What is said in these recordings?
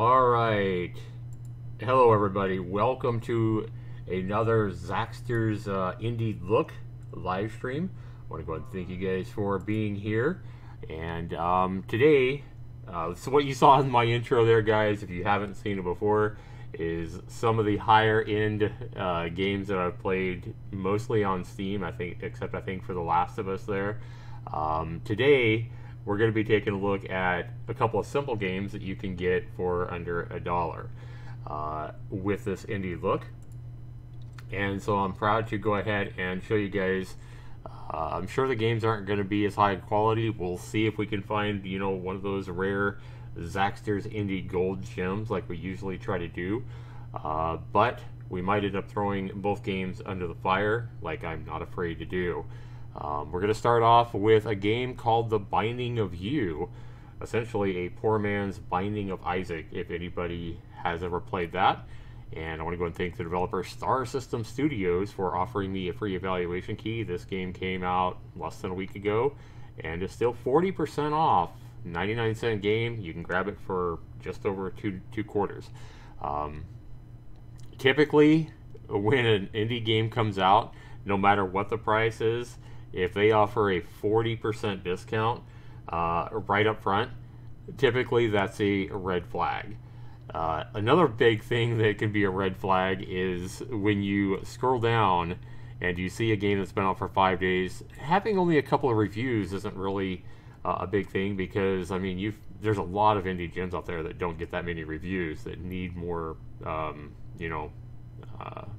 All right. Hello, everybody. Welcome to another Zaxtor's Indie Look live stream. I want to go ahead and thank you guys for being here. And today, so what you saw in my intro there, guys, if you haven't seen it before, is some of the higher end games that I've played mostly on Steam, except I think for The Last of Us there. Today, we're going to be taking a look at a couple of simple games that you can get for under $1 with this indie look. And so I'm proud to go ahead and show you guys. I'm sure the games aren't going to be as high quality. We'll see if we can find, you know, one of those rare Zaxtor's Indie Gold gems like we usually try to do. But we might end up throwing both games under the fire like I'm not afraid to do. We're going to start off with a game called The Binding of You, essentially a poor man's Binding of Isaac, if anybody has ever played that. And I want to go and thank the developer Star System Studios for offering me a free evaluation key. This game came out less than a week ago and is still 40% off. 99-cent game. You can grab it for just over two quarters. Typically, when an indie game comes out, no matter what the price is, if they offer a 40% discount right up front, typically that's a red flag. Another big thing that can be a red flag is when you scroll down and you see a game that's been out for 5 days, having only a couple of reviews isn't really a big thing, because I mean, there's a lot of indie gems out there that don't get that many reviews, that need more,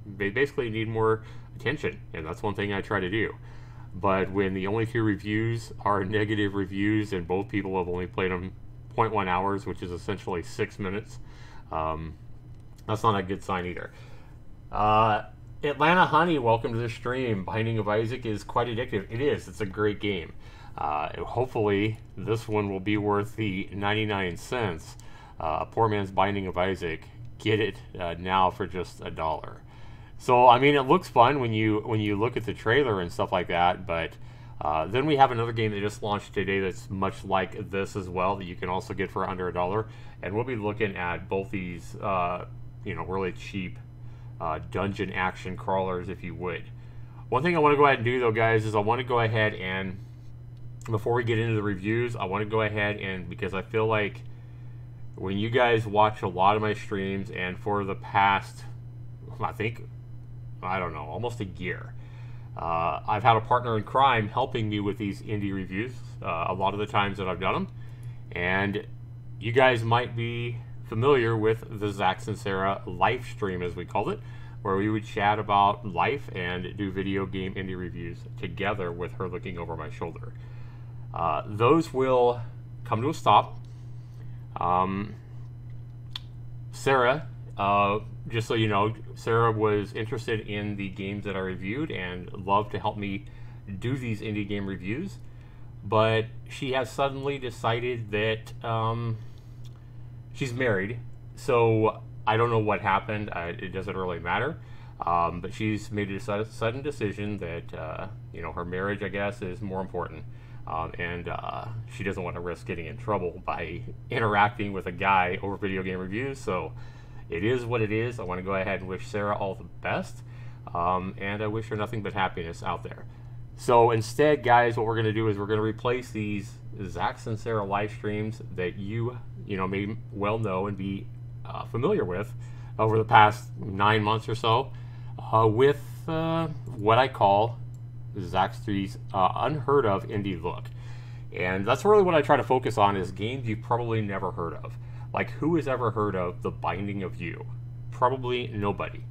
they basically need more attention, and that's one thing I try to do. But when the only 2 reviews are negative reviews and both people have only played them 0.1 hours, which is essentially 6 minutes, that's not a good sign either. Atlanta Honey, welcome to the stream. Binding of Isaac is quite addictive. It is. It's a great game. Hopefully, this one will be worth the 99 cents. Poor man's Binding of Isaac. Get it now for just $1. So, I mean, it looks fun when you look at the trailer and stuff like that, but then we have another game that just launched today that's much like this as well, that you can also get for under $1, and we'll be looking at both these, really cheap dungeon action crawlers, if you would. One thing I want to go ahead and do, though, guys, is I want to go ahead and, before we get into the reviews, I want to go ahead and, because I feel like when you guys watch a lot of my streams, and for the past, I don't know, almost a year, I've had a partner in crime helping me with these indie reviews a lot of the times that I've done them. And you guys might be familiar with the Zax and Sarah Lifestream, as we called it, where we would chat about life and do video game indie reviews together with her looking over my shoulder. Those will come to a stop. Sarah, just so you know, Sarah was interested in the games that I reviewed and loved to help me do these indie game reviews, but she has suddenly decided that she's married, so I don't know what happened. It doesn't really matter, but she's made a sudden decision that her marriage, I guess, is more important, and she doesn't want to risk getting in trouble by interacting with a guy over video game reviews. So it is what it is. I want to go ahead and wish Sarah all the best, and I wish her nothing but happiness out there. So instead, guys, what we're going to do is we're going to replace these Zax and Sarah live streams that you may well know and be familiar with over the past 9 months or so, with what I call Zaxtor's unheard of indie look. And that's really what I try to focus on, is games you've probably never heard of. Like, who has ever heard of The Binding of You? Probably nobody.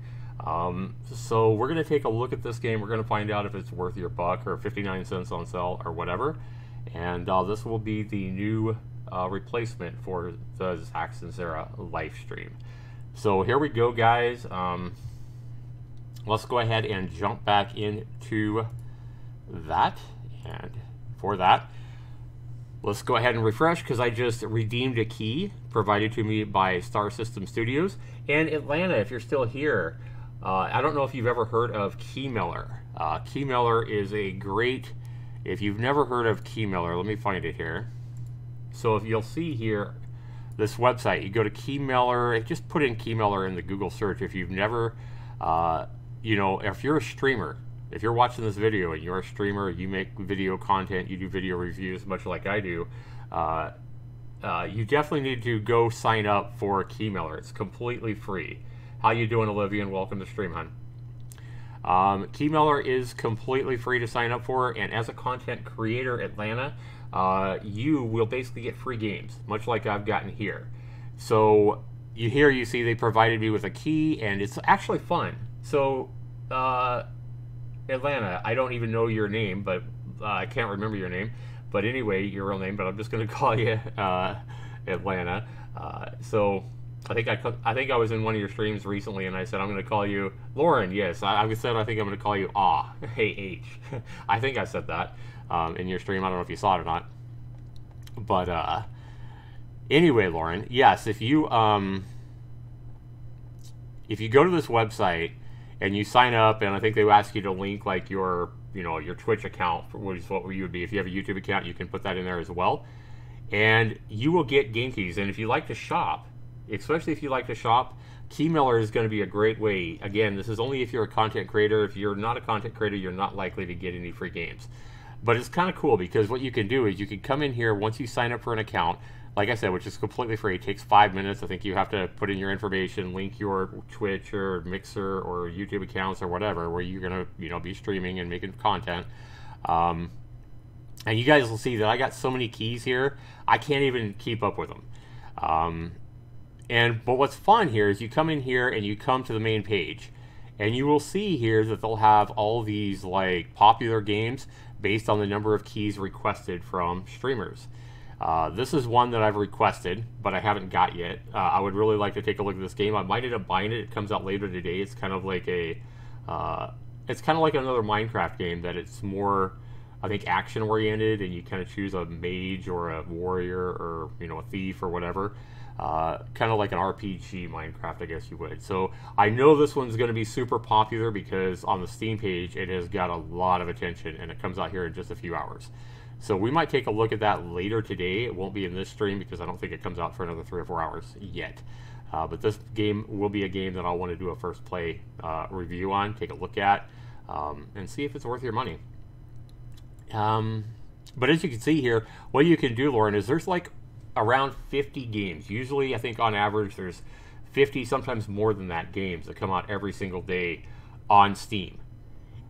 So we're going to take a look at this game. We're going to find out if it's worth your buck or 59 cents on sale or whatever. And this will be the new replacement for the Zax and Sarah Lifestream. So here we go, guys. Let's go ahead and jump back into that. And for that, let's go ahead and refresh, because I just redeemed a key provided to me by Star System Studios. And Atlanta, if you're still here, I don't know if you've ever heard of Keymailer. Keymailer is a great, if you've never heard of Keymailer, let me find it here. So if you'll see here, this website. You go to Keymailer, just put in Keymailer in the Google search. If you've never, you know, if you're a streamer, if you're watching this video and you're a streamer, you make video content, you do video reviews, much like I do, you definitely need to go sign up for Keymailer. It's completely free. How you doing, Olivia, and welcome to Stream, hon. Keymailer is completely free to sign up for, and as a content creator, Atlanta, you will basically get free games, much like I've gotten here. So you see they provided me with a key, and it's actually fun. So Atlanta, I don't even know your name, but I can't remember your name. But anyway, your real name, but I'm just going to call you Atlanta. So I think I was in one of your streams recently, and I said I'm going to call you Lauren. Yes, I said I think I'm going to call you Hey H. I think I said that in your stream. I don't know if you saw it or not. But anyway, Lauren, yes, if you go to this website and you sign up, and I think they ask you to link like your your Twitch account, which is what you would be. If you have a YouTube account, you can put that in there as well. And you will get game keys. And if you like to shop, especially if you like to shop, Keymailer is going to be a great way. Again, this is only if you're a content creator. If you're not a content creator, you're not likely to get any free games. But it's kind of cool because what you can do is you can come in here once you sign up for an account, like I said, which is completely free. It takes 5 minutes. I think you have to put in your information, link your Twitch or Mixer or YouTube accounts or whatever, where you're gonna be streaming and making content. And you guys will see that I got so many keys here, I can't even keep up with them. But what's fun here is you come in here and you come to the main page, and you will see here that they'll have all these like popular games based on the number of keys requested from streamers. This is one that I've requested, but I haven't got yet. I would really like to take a look at this game. I might end up buying it. It comes out later today. It's kind of like another Minecraft game that it's more, I think, action oriented, and you kind of choose a mage or a warrior or a thief or whatever. Kind of like an RPG Minecraft, I guess you would. So I know this one's going to be super popular because on the Steam page it has got a lot of attention, and it comes out here in just a few hours. So we might take a look at that later today. It won't be in this stream because I don't think it comes out for another 3 or 4 hours yet. But this game will be a game that I'll want to do a first play review on, take a look at, and see if it's worth your money. But as you can see here, what you can do, Lauren, is there's like around 50 games. Usually, I think on average, there's 50, sometimes more than that, games that come out every single day on Steam.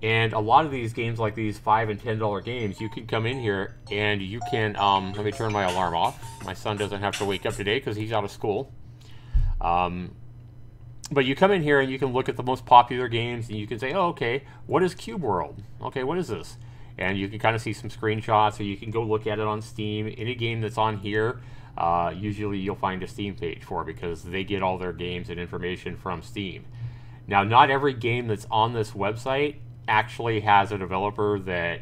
And a lot of these games, like these $5 and $10 games, you can come in here and you can, let me turn my alarm off. My son doesn't have to wake up today because he's out of school. But you come in here and you can look at the most popular games, and you can say, oh, okay, what is Cube World? Okay, what is this? And you can kind of see some screenshots, or you can go look at it on Steam. Any game that's on here, usually you'll find a Steam page for, because they get all their games and information from Steam. Now, not every game that's on this website actually has a developer that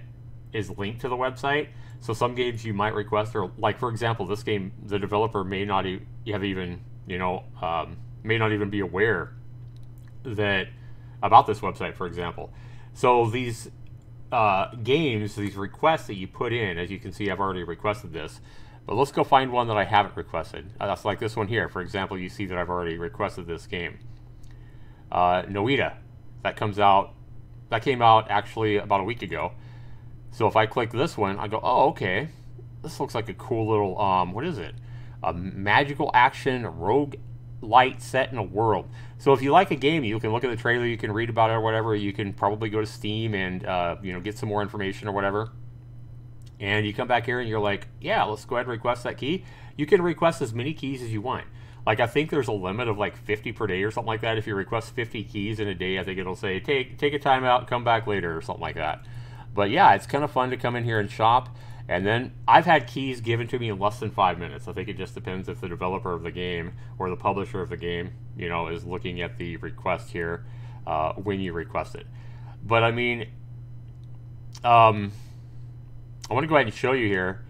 is linked to the website. So some games you might request, or like for example, this game, the developer may not even may not even be aware that about this website, for example. So these games, these requests that you put in, as you can see, I've already requested this, but let's go find one that I haven't requested. That's like this one here. For example, you see that I've already requested this game. Noita, that came out actually about a week ago. So if I click this one, I go, oh, okay, this looks like a cool little, what is it? A magical action rogue light set in a world. So if you like a game, you can look at the trailer, you can read about it or whatever. You can probably go to Steam and get some more information or whatever. And you come back here and you're like, yeah, let's go ahead and request that key. You can request as many keys as you want. Like, I think there's a limit of like 50 per day or something like that. If you request 50 keys in a day, I think it'll say take a time out, come back later or something like that. But yeah, it's kind of fun to come in here and shop. And then I've had keys given to me in less than 5 minutes. I think it just depends if the developer of the game or the publisher of the game, is looking at the request here when you request it. But I mean, I want to go ahead and show you here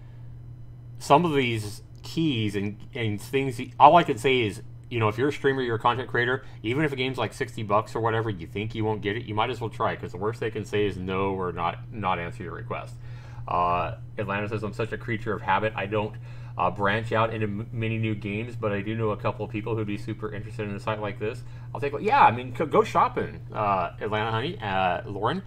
some of these keys and things. All I can say is, if you're a streamer, you're a content creator, even if a game's like $60 or whatever, you think you won't get it, you might as well try it, because the worst they can say is no or not answer your request. Atlanta says, I'm such a creature of habit. I don't branch out into many new games, but I do know a couple of people who'd be super interested in a site like this. I'll think, well, yeah, I mean, go shopping, Atlanta Honey, Lauren.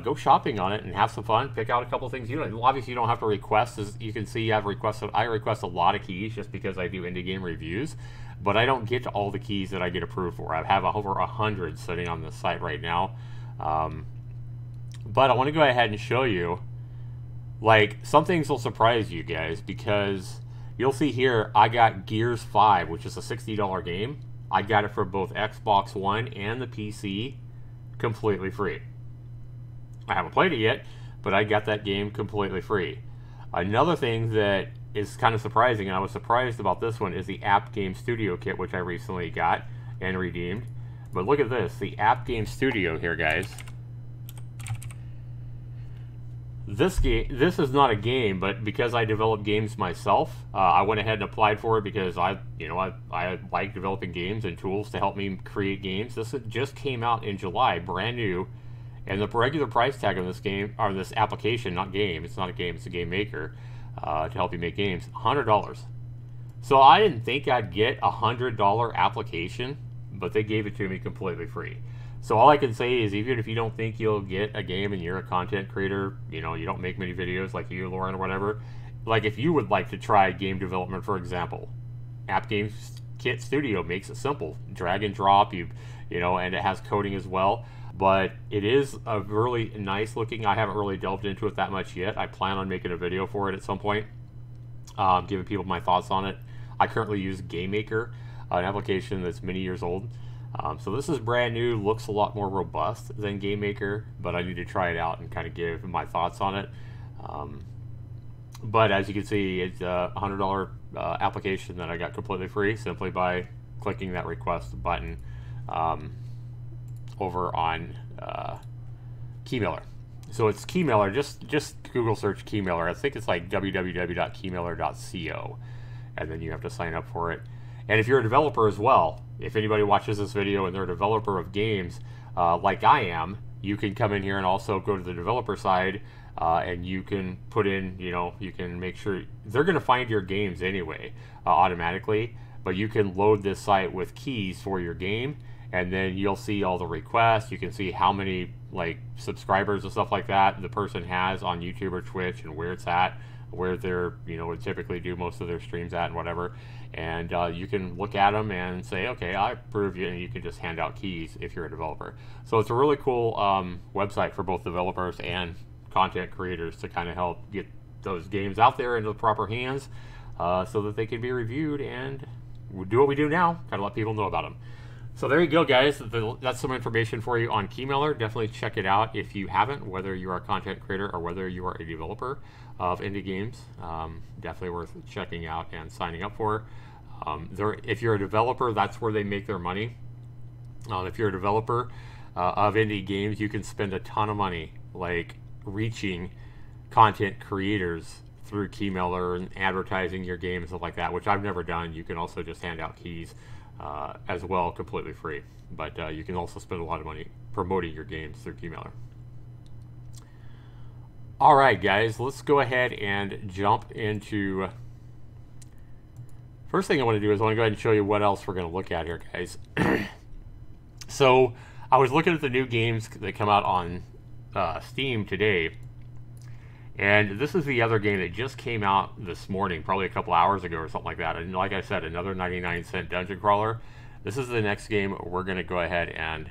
Go shopping on it and have some fun. Pick out a couple of things. Obviously, you don't have to request. As you can see, I request a lot of keys just because I do indie game reviews, but I don't get to all the keys that I get approved for. I have over 100 sitting on this site right now. But I want to go ahead and show you, like, some things will surprise you guys, because you'll see here I got Gears 5, which is a $60 game. I got it for both Xbox One and the PC completely free. I haven't played it yet, but I got that game completely free. Another thing that is kind of surprising, and I was surprised about this one, is the App Game Studio kit, which I recently got and redeemed. But look at this, the App Game Studio here, guys. This is not a game, but because I develop games myself, I went ahead and applied for it because I like developing games and tools to help me create games. This just came out in July, brand new, and the regular price tag on this game, or this application, not game, it's not a game, it's a game maker, to help you make games, $100. So I didn't think I'd get a $100 application, but they gave it to me completely free. So all I can say is, even if you don't think you'll get a game and you're a content creator, you don't make many videos like you, Lauren, or whatever, like if you would like to try game development, for example, App Game Kit Studio makes it simple. Drag and drop, and it has coding as well. But it is a really nice looking, I haven't really delved into it that much yet. I plan on making a video for it at some point, giving people my thoughts on it. I currently use Game Maker, an application that's many years old. So this is brand new, looks a lot more robust than Game Maker, but I need to try it out and kind of give my thoughts on it. But as you can see, it's a $100 application that I got completely free simply by clicking that request button over on Keymailer. So it's Keymailer, just Google search Keymailer. I think it's like www.keymailer.co, and then you have to sign up for it. And if you're a developer as well, if anybody watches this video and they're a developer of games, like I am, you can come in here and also go to the developer side, and you can put in, you can make sure they're going to find your games anyway, automatically, but you can load this site with keys for your game, and then you'll see all the requests. You can see how many subscribers and stuff like that the person has on YouTube or Twitch, and where it's at, where they're would typically do most of their streams at and whatever. And you can look at them and say, okay, I approve you, and you can just hand out keys if you're a developer. So it's a really cool website for both developers and content creators to kind of help get those games out there into the proper hands, so that they can be reviewed and do what we do now, kind of let people know about them. So there you go, guys. That's some information for you on Keymailer. Definitely check it out if you haven't, whether you are a content creator or whether you are a developer of indie games. Definitely worth checking out and signing up for. If you're a developer, that's where they make their money. If you're a developer of indie games, you can spend a ton of money like reaching content creators through Keymailer and advertising your game and stuff like that, which I've never done. You can also just hand out keys as well, completely free. But you can also spend a lot of money promoting your games through Keymailer. All right, guys, let's go ahead and jump into... First thing I want to do is I want to go ahead and show you what else we're going to look at here, guys. So I was looking at the new games that come out on Steam today, and this is the other game that just came out this morning, probably a couple hours ago or something like that. And like I said, another 99-cent dungeon crawler. This is the next game we're going to go ahead and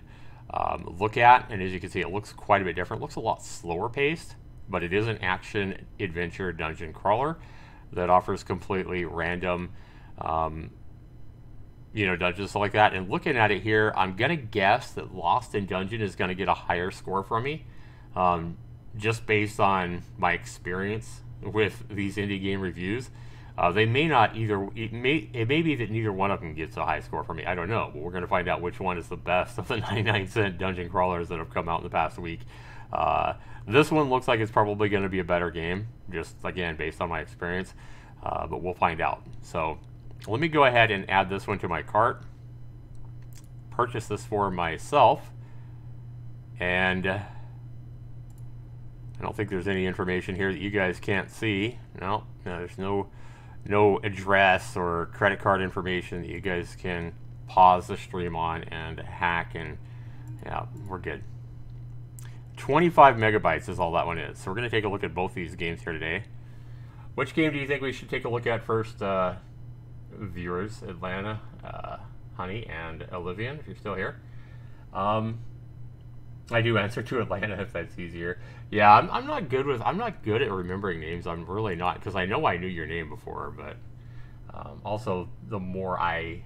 look at, and as you can see, it looks quite a bit different. It looks a lot slower paced, but it is an action adventure dungeon crawler that offers completely random dungeons, stuff like that. And looking at it here, I'm gonna guess that Lost in Dungeon is gonna get a higher score from me, just based on my experience with these indie game reviews. They may not either. It may be that neither one of them gets a high score from me. I don't know, but we're gonna find out which one is the best of the 99-cent dungeon crawlers that have come out in the past week. This one looks like it's probably going to be a better game, just again based on my experience, but we'll find out. So let me go ahead and add this one to my cart, purchase this for myself, and I don't think there's any information here that you guys can't see. No, there's no no address or credit card information that you guys can pause the stream on and hack, and yeah, we're good. 25 megabytes is all that one is. So we're going to take a look at both these games here today. Which game do you think we should take a look at first, viewers? Atlanta, Honey, and Olivian, if you're still here. I do answer to Atlanta if that's easier. Yeah, I'm not good at remembering names. I'm really not, because I know I knew your name before, but also the more I'm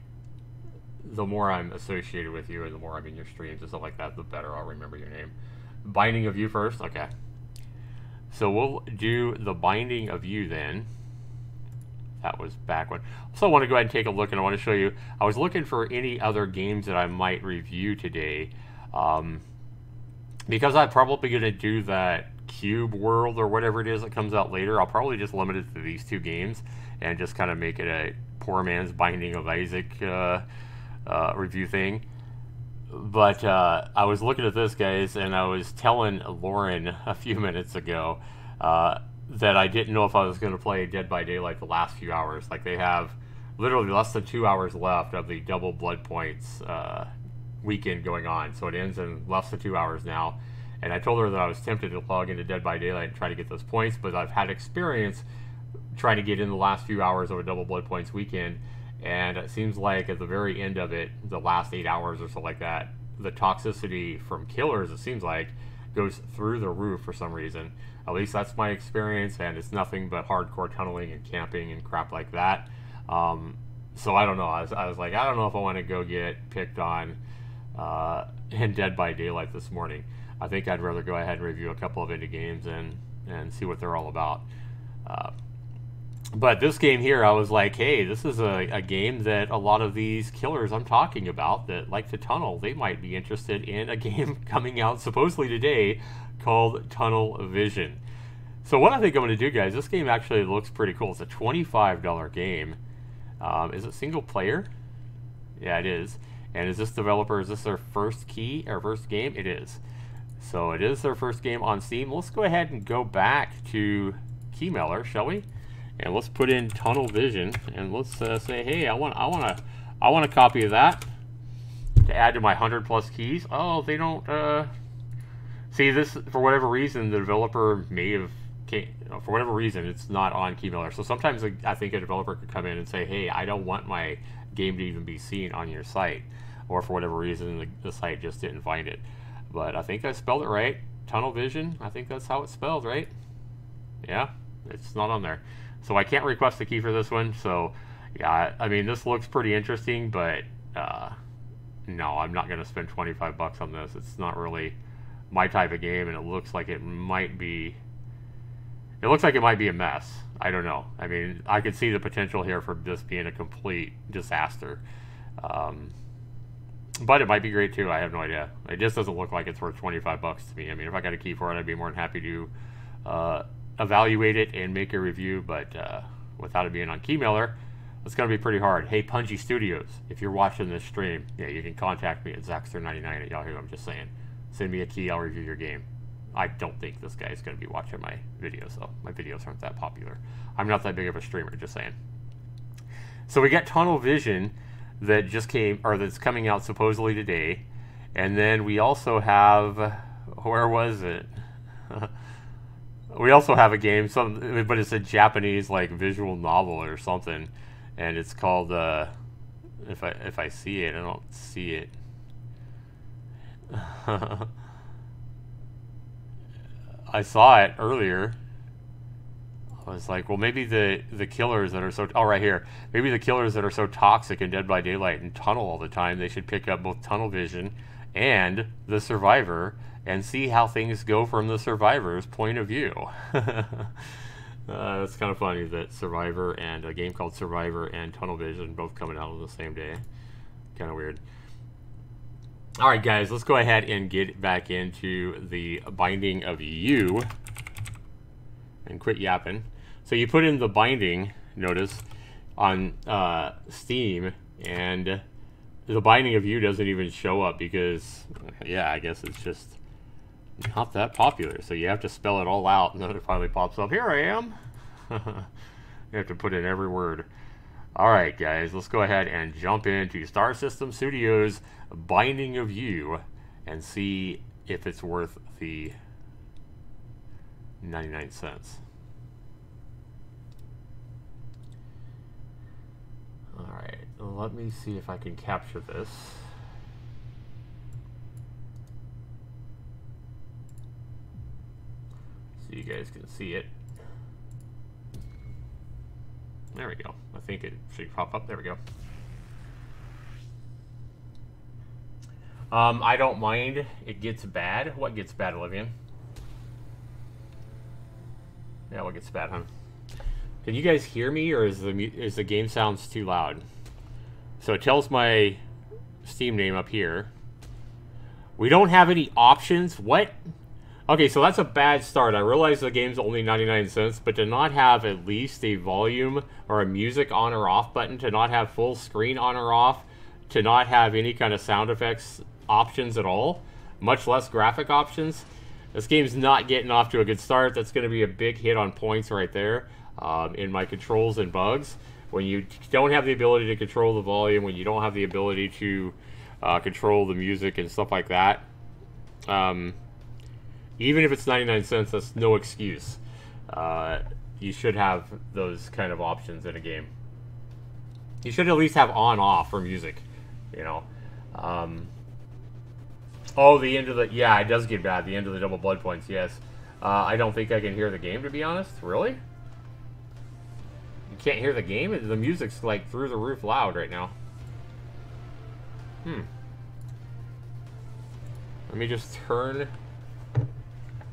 associated with you and the more I'm in your streams and stuff like that, the better I'll remember your name. Binding of You first, okay. So we'll do the Binding of You then. That was back one. So I want to go ahead and take a look, and I want to show you. I was looking for any other games that I might review today. Because I'm probably going to do that Cube World or whatever it is that comes out later, I'll probably just limit it to these two games and just kind of make it a poor man's Binding of Isaac review thing. But I was looking at this, guys, and I was telling Lauren a few minutes ago that I didn't know if I was going to play Dead by Daylight the last few hours. Like, they have literally less than 2 hours left of the double blood points weekend going on. So it ends in less than 2 hours now. And I told her that I was tempted to log into Dead by Daylight and try to get those points, but I've had experience trying to get in the last few hours of a double blood points weekend. And it seems like at the very end of it, the last 8 hours or so like that, the toxicity from killers, it seems like, goes through the roof for some reason. At least that's my experience, and it's nothing but hardcore tunneling and camping and crap like that. So I don't know. I was like, I don't know if I want to go get picked on in Dead by Daylight this morning. I think I'd rather go ahead and review a couple of indie games and see what they're all about. But this game here, I was like, hey, this is a game that a lot of these killers I'm talking about that like to tunnel, they might be interested in a game coming out supposedly today called Tunnel Vision. So what I think I'm going to do, guys, this game actually looks pretty cool. It's a $25 game. Is it single player? Yeah, it is. And is this developer, is this their first game? It is. So it is their first game on Steam. Let's go ahead and go back to Keymailer, shall we? And let's put in Tunnel Vision, and let's say, hey, I want a copy of that to add to my 100+ keys. Oh, they don't see this for whatever reason. The developer may have for whatever reason it's not on Keymailer. So sometimes I think a developer could come in and say, hey, I don't want my game to even be seen on your site, or for whatever reason the site just didn't find it. But I think I spelled it right. Tunnel Vision. I think that's how it's spelled, right? Yeah, it's not on there. So I can't request a key for this one. So yeah, I mean, this looks pretty interesting, but no, I'm not going to spend 25 bucks on this. It's not really my type of game, and it looks like it might be a mess. I don't know. I mean, I could see the potential here for this being a complete disaster. But it might be great too. I have no idea. It just doesn't look like it's worth 25 bucks to me. I mean, if I got a key for it, I'd be more than happy to evaluate it and make a review, but without it being on Keymailer, it's going to be pretty hard. Hey, Punji Studios, if you're watching this stream, yeah, you can contact me at Zaxtor99 at Yahoo. I'm just saying. Send me a key, I'll review your game. I don't think this guy is going to be watching my videos, though. My videos aren't that popular. I'm not that big of a streamer, just saying. So we got Tunnel Vision that just came, or that's coming out supposedly today. And then we also have, where was it? We also have a game, but it's a Japanese like visual novel or something, and it's called if I see it, I don't see it. I saw it earlier. I was like, well, maybe the killers that are so, oh, right here, maybe the killers that are so toxic in Dead by Daylight and tunnel all the time, they should pick up both Tunnel Vision and The Survivor and see how things go from the survivor's point of view. It's kind of funny that Survivor and a game called Survivor and Tunnel Vision both coming out on the same day. Kind of weird. All right, guys, let's go ahead and get back into the Binding of You and quit yapping. So you put in the binding, notice, on Steam, and the Binding of You doesn't even show up because, yeah, I guess it's just not that popular. So you have to spell it all out, and then it finally pops up. Here I am. You have to put in every word. Alright, guys, let's go ahead and jump into Star System Studios' Binding of You and see if it's worth the 99 cents. Alright, let me see if I can capture this. So you guys can see it. There we go. I think it should pop up. There we go. I don't mind. It gets bad. What gets bad, Olivia? Yeah, what gets bad, huh? Can you guys hear me, or is the game sounds too loud? So it tells my Steam name up here. We don't have any options. What? Okay, so that's a bad start. I realize the game's only 99 cents, but to not have at least a volume or a music on or off button, to not have full screen on or off, to not have any kind of sound effects options at all, much less graphic options, this game's not getting off to a good start. That's going to be a big hit on points right there in my controls and bugs. When you don't have the ability to control the volume, when you don't have the ability to control the music and stuff like that, even if it's 99 cents, that's no excuse. You should have those kind of options in a game. You should at least have on-off for music, you know. Oh, the end of the... Yeah, it does get bad. The end of the double blood points, yes. I don't think I can hear the game, to be honest. Really? You can't hear the game? The music's, like, through the roof loud right now. Let me just turn...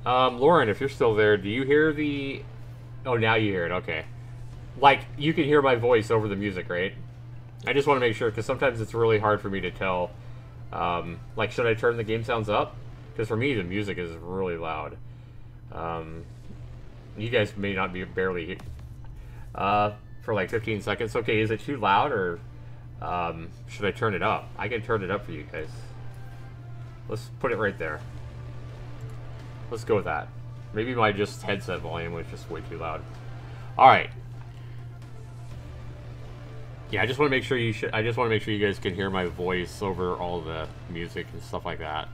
Lauren, if you're still there, do you hear the... Oh, now you hear it. Okay. Like, you can hear my voice over the music, right? I just want to make sure, because sometimes it's really hard for me to tell. Like, should I turn the game sounds up? Because for me, the music is really loud. You guys may not be barely... for like 15 seconds. Okay, is it too loud, or should I turn it up? I can turn it up for you guys. Let's put it right there. Let's go with that. Maybe my just headset volume was just way too loud. All right. Yeah, I just want to make sure you should. I just want to make sure you guys can hear my voice over all the music and stuff like that.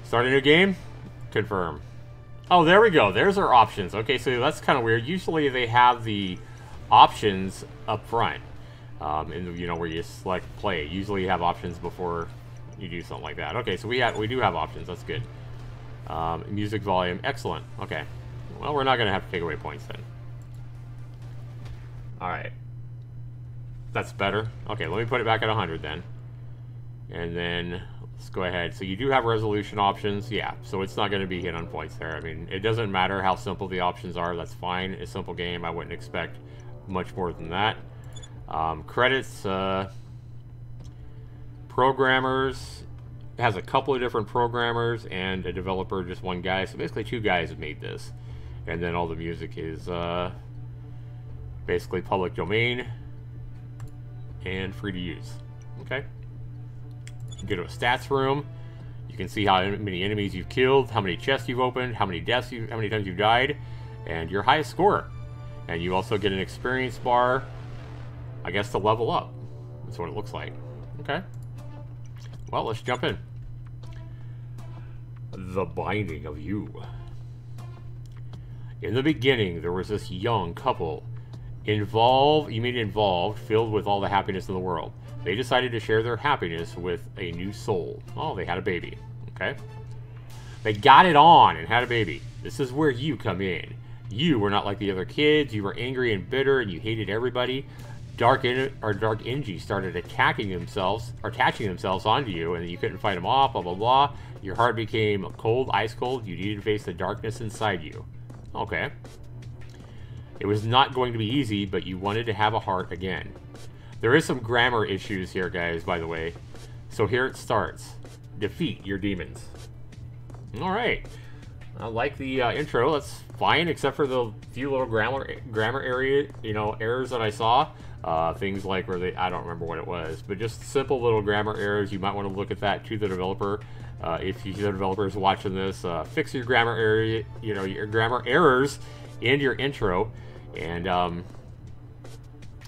Start a new game. Confirm. Oh, there we go. There's our options. Okay, so that's kind of weird. Usually they have the options up front, and you know where you select play. Usually you have options before you do something like that. Okay, so we do have options. That's good. Music volume, excellent. Okay, well, we're not gonna have to take away points then. All right, that's better. Okay, let me put it back at 100 then, and then let's go ahead. So you do have resolution options, yeah. So it's not going to be hit on points there. I mean, it doesn't matter how simple the options are. That's fine. A simple game. I wouldn't expect much more than that. Credits, programmers. It has a couple of different programmers and a developer, just one guy. So basically 2 guys have made this. And then all the music is basically public domain and free to use. Okay. You go to a stats room. You can see how many enemies you've killed, how many chests you've opened, how many times you've died, and your highest score. And you also get an experience bar, I guess, to level up. That's what it looks like. Okay. Well, let's jump in. The Binding of You. In the beginning, there was this young couple involved, filled with all the happiness in the world. They decided to share their happiness with a new soul. Oh, they had a baby. Okay. They got it on and had a baby. This is where you come in. You were not like the other kids. You were angry and bitter, and you hated everybody. Dark Engie started attaching themselves onto you, and you couldn't fight them off, blah, blah, blah. Your heart became cold, ice cold. You needed to face the darkness inside you. Okay. It was not going to be easy, but you wanted to have a heart again. There is some grammar issues here, guys, by the way. So here it starts. Defeat your demons. All right. I like the intro. That's fine, except for the few little grammar area, errors that I saw. Things like where I don't remember what it was, but just simple little grammar errors. You might want to look at that to the developer. If the developer is watching this, fix your grammar area, your grammar errors in your intro. And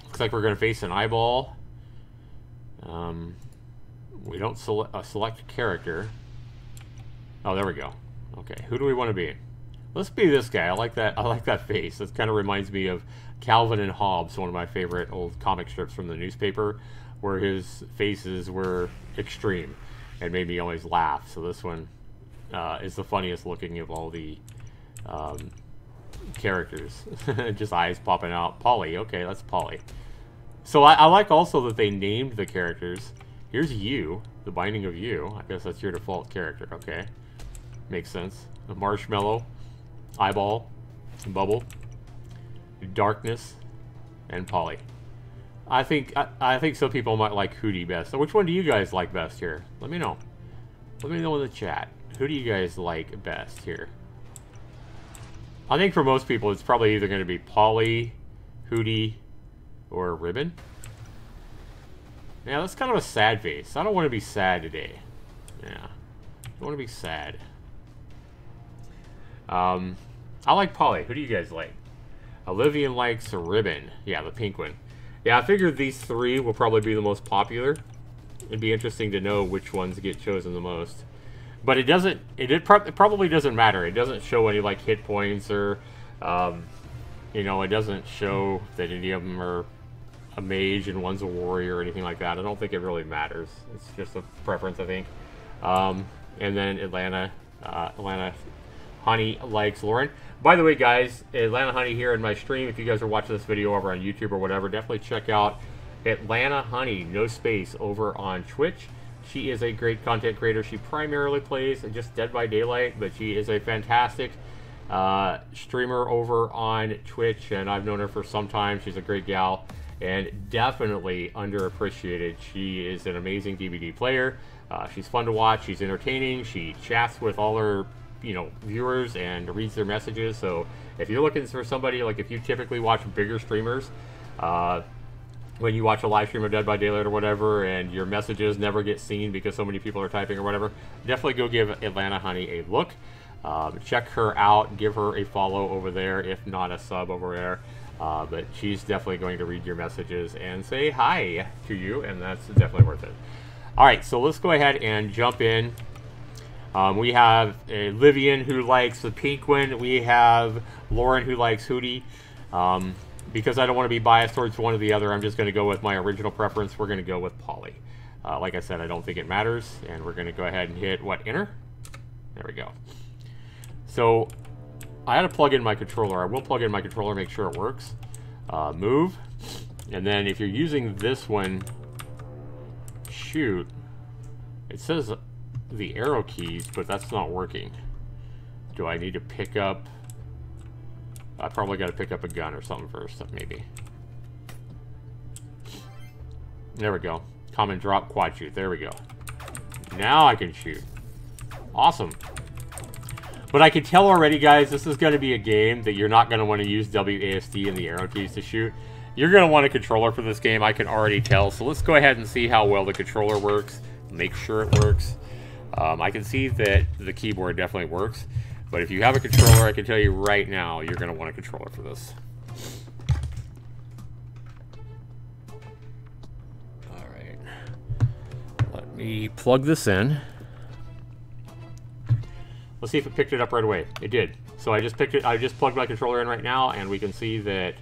looks like we're going to face an eyeball. We don't select a character. Oh, there we go. Okay, who do we want to be? Let's be this guy. I like that. I like that face. This kind of reminds me of Calvin and Hobbes, one of my favorite old comic strips from the newspaper, where his faces were extreme and made me always laugh. So this one is the funniest looking of all the characters. Just eyes popping out. Polly. Okay, that's Polly. So I like also that they named the characters. Here's you, the Binding of You. I guess that's your default character. Okay, makes sense. A marshmallow, eyeball, bubble, darkness, and Polly. I think some people might like Hootie best. So which one do you guys like best here? Let me know. Let me know in the chat. Who do you guys like best here? I think for most people, it's probably either going to be Polly, Hootie, or Ribbon. Yeah, that's kind of a sad face. I don't want to be sad today. Yeah, I don't want to be sad. I like Polly. Who do you guys like? Olivian likes a Ribbon. Yeah, the pink one. Yeah, I figured these three will probably be the most popular. It'd be interesting to know which ones get chosen the most. But it doesn't. It probably doesn't matter. It doesn't show any like hit points or, you know, it doesn't show that any of them are a mage and one's a warrior or anything like that. I don't think it really matters. It's just a preference, I think. And then Atlanta Honey likes Lauren. By the way, guys, Atlanta Honey here in my stream. If you guys are watching this video over on YouTube or whatever, definitely check out Atlanta Honey, no space, over on Twitch. She is a great content creator. She primarily plays just Dead by Daylight, but she is a fantastic streamer over on Twitch, and I've known her for some time. She's a great gal and definitely underappreciated. She is an amazing DVD player. She's fun to watch. She's entertaining. She chats with all her, you know, viewers and reads their messages. So if you're looking for somebody, like if you typically watch bigger streamers, when you watch a live stream of Dead by Daylight or whatever, and your messages never get seen because so many people are typing or whatever, definitely go give Atlanta Honey a look. Check her out. Give her a follow over there, if not a sub over there. But she's definitely going to read your messages and say hi to you, and that's definitely worth it. All right, so let's go ahead and jump in. We have Livian who likes the pink one. We have Lauren who likes Hootie. Because I don't want to be biased towards one or the other, I'm just going to go with my original preference. We're going to go with Polly. Like I said, I don't think it matters, and we're going to go ahead and hit, what, enter? There we go. So I had to plug in my controller. I will plug in my controller, make sure it works. Move. And then if you're using this one, shoot, it says the arrow keys, but that's not working. Do I need to pick up... I probably got to pick up a gun or something first, maybe. There we go. Common drop, quad shoot. There we go. Now I can shoot. Awesome. But I can tell already, guys, this is going to be a game that you're not going to want to use WASD and the arrow keys to shoot. You're going to want a controller for this game, I can already tell. So let's go ahead and see how well the controller works. Make sure it works. I can see that the keyboard definitely works. But if you have a controller, I can tell you right now, you're going to want a controller for this. All right. Let me plug this in. Let's see if it picked it up right away. It did. So I just picked it. I just plugged my controller in right now, and we can see that.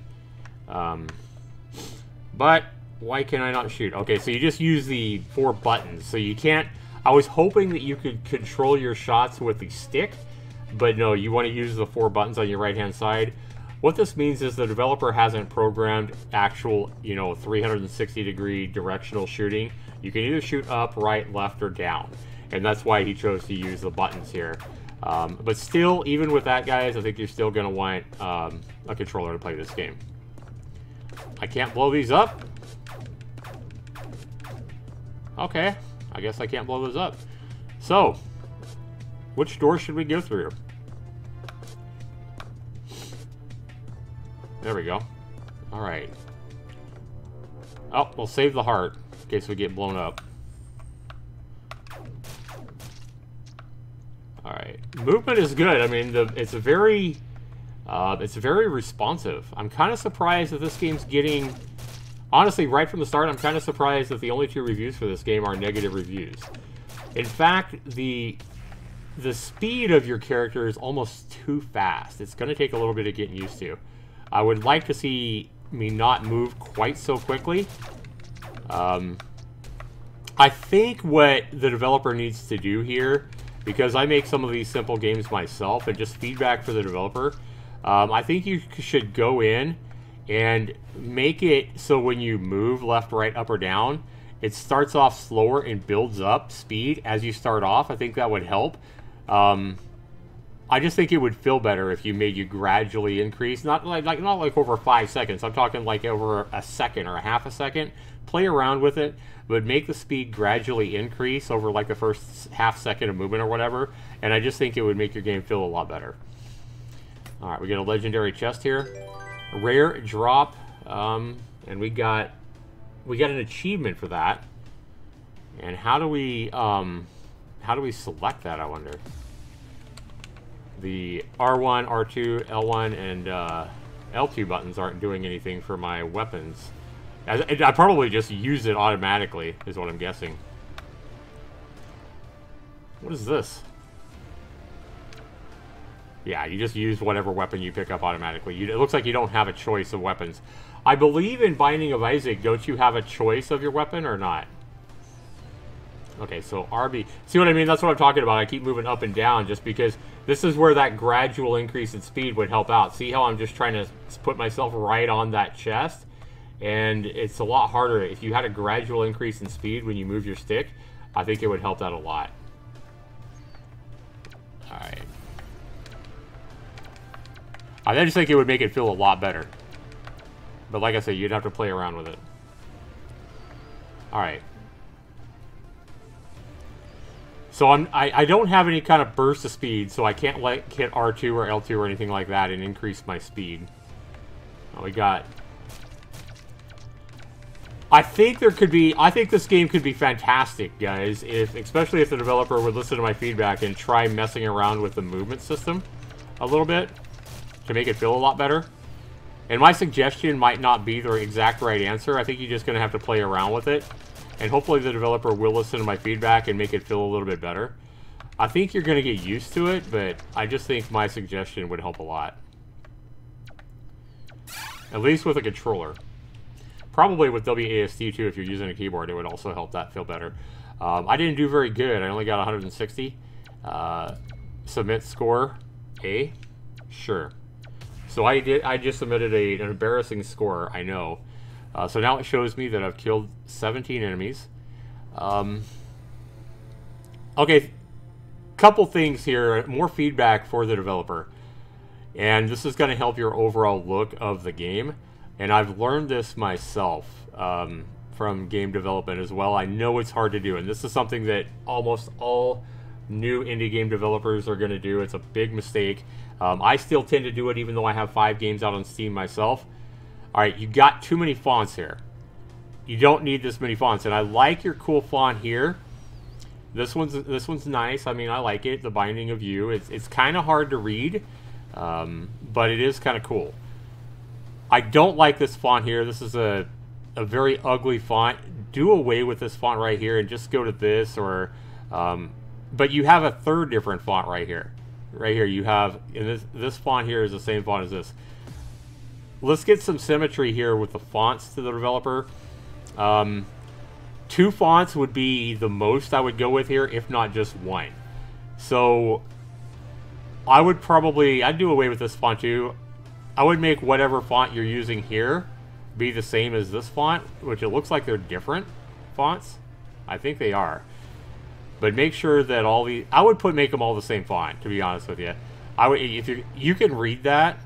But why can I not shoot? Okay, so you just use the 4 buttons. So you can't. I was hoping that you could control your shots with the stick. But no, you want to use the 4 buttons on your right-hand side. What this means is the developer hasn't programmed actual, you know, 360-degree directional shooting. You can either shoot up, right, left, or down. And that's why he chose to use the buttons here. But still, even with that, guys, I think you're still going to want a controller to play this game. I can't blow these up. Okay, I guess I can't blow those up. So... which door should we go through? There we go. All right. Oh, we'll save the heart in case we get blown up. All right. Movement is good. I mean, it's a very It's very responsive. I'm kind of surprised that this game's getting... Honestly, right from the start, I'm kind of surprised that the only 2 reviews for this game are negative reviews. In fact, the speed of your character is almost too fast. It's going to take a little bit of getting used to. I would like to see me not move quite so quickly. I think what the developer needs to do here, because I make some of these simple games myself, and just feedback for the developer, I think you should go in and make it so when you move left, right, up, or down, it starts off slower and builds up speed as you start off. I think that would help. I just think it would feel better if you made you gradually increase, not like over 5 seconds. I'm talking like over a second or a half a second. Play around with it, but make the speed gradually increase over like the first half second of movement or whatever. And I just think it would make your game feel a lot better. All right, we get a legendary chest here, a rare drop, and we got an achievement for that. And how do we select that, I wonder? The R1, R2, L1, and L2 buttons aren't doing anything for my weapons. I probably just use it automatically, is what I'm guessing. What is this? Yeah, you just use whatever weapon you pick up automatically. It looks like you don't have a choice of weapons. I believe in Binding of Isaac, don't you have a choice of your weapon or not? Okay, so RB. See what I mean? That's what I'm talking about. I keep moving up and down just because this is where that gradual increase in speed would help out. See how I'm just trying to put myself right on that chest? And it's a lot harder. If you had a gradual increase in speed when you move your stick, I think it would help that a lot. Alright. I just think it would make it feel a lot better. But like I said, you'd have to play around with it. Alright. So I don't have any kind of burst of speed, so I can't like hit R2 or L2 or anything like that and increase my speed. We got... I think this game could be fantastic, guys, especially if the developer would listen to my feedback and try messing around with the movement system a little bit to make it feel a lot better. And my suggestion might not be the exact right answer. I think you're just going to have to play around with it. And hopefully the developer will listen to my feedback and make it feel a little bit better. I think you're going to get used to it, but I just think my suggestion would help a lot. At least with a controller. Probably with WASD too, if you're using a keyboard, it would also help that feel better. I didn't do very good. I only got 160. Submit score A. Sure. So I just submitted an embarrassing score, I know. So now it shows me that I've killed 17 enemies. Okay, couple things here. More feedback for the developer. And this is going to help your overall look of the game. And I've learned this myself from game development as well. I know it's hard to do. And this is something that almost all new indie game developers are going to do. It's a big mistake. I still tend to do it even though I have 5 games out on Steam myself. Alright, you got too many fonts here. You don't need this many fonts. And I like your cool font here. This one's nice. I mean, I like it. The Binding of You. It's kind of hard to read. But it is kind of cool. I don't like this font here. This is a very ugly font. Do away with this font right here and just go to this or... but you have a third different font right here. Right here you have... And this font here is the same font as this. Let's get some symmetry here with the fonts to the developer. 2 fonts would be the most I would go with here, if not just 1. So I'd do away with this font too. I would make whatever font you're using here be the same as this font, which it looks like they're different fonts. I think they are. But make sure that I would make them all the same font, to be honest with you. If you can read that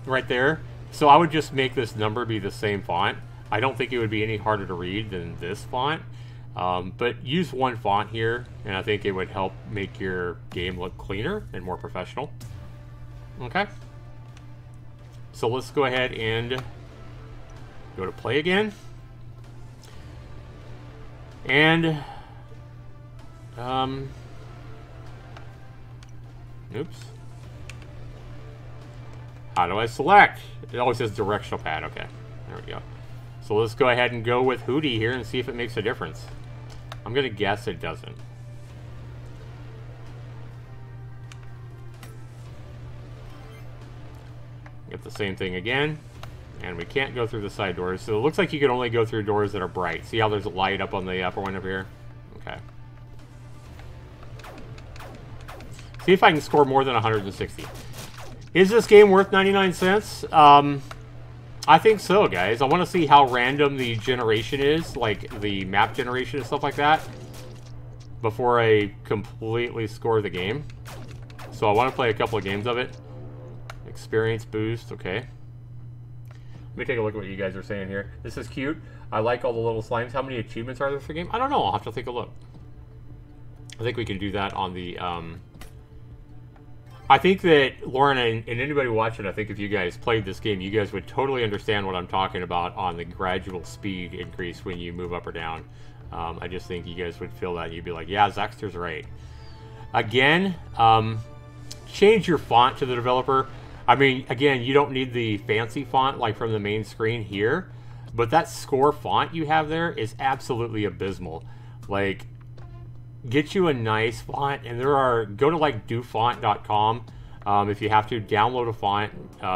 right there. So I would just make this number be the same font. I don't think it would be any harder to read than this font. But use 1 font here, and I think it would help make your game look cleaner and more professional. Okay. So let's go ahead and go to play again. And, oops. How do I select? It always says directional pad. Okay, there we go. So let's go ahead and go with Hootie here and see if it makes a difference. I'm going to guess it doesn't. Get the same thing again. And we can't go through the side doors. So it looks like you can only go through doors that are bright. See how there's a light up on the upper one over here? Okay. See if I can score more than 160. Is this game worth 99 cents? I think so, guys. I want to see how random the generation is, like the map generation and stuff like that, before I completely score the game. So I want to play a couple of games of it. Experience boost, okay. Let me take a look at what you guys are saying here. This is cute. I like all the little slimes. How many achievements are there for the game? I don't know. I'll have to take a look. I think we can do that on the... I think that, Lauren, and anybody watching, I think if you guys played this game, you guys would totally understand what I'm talking about on the gradual speed increase when you move up or down. I just think you guys would feel that. You'd be like, yeah, Zaxtor's right. Again, change your font to the developer. I mean, again, you don't need the fancy font like from the main screen here, but that score font you have there is absolutely abysmal. Like, get you a nice font, and there are, go to like dofont.com if you have to, download a font.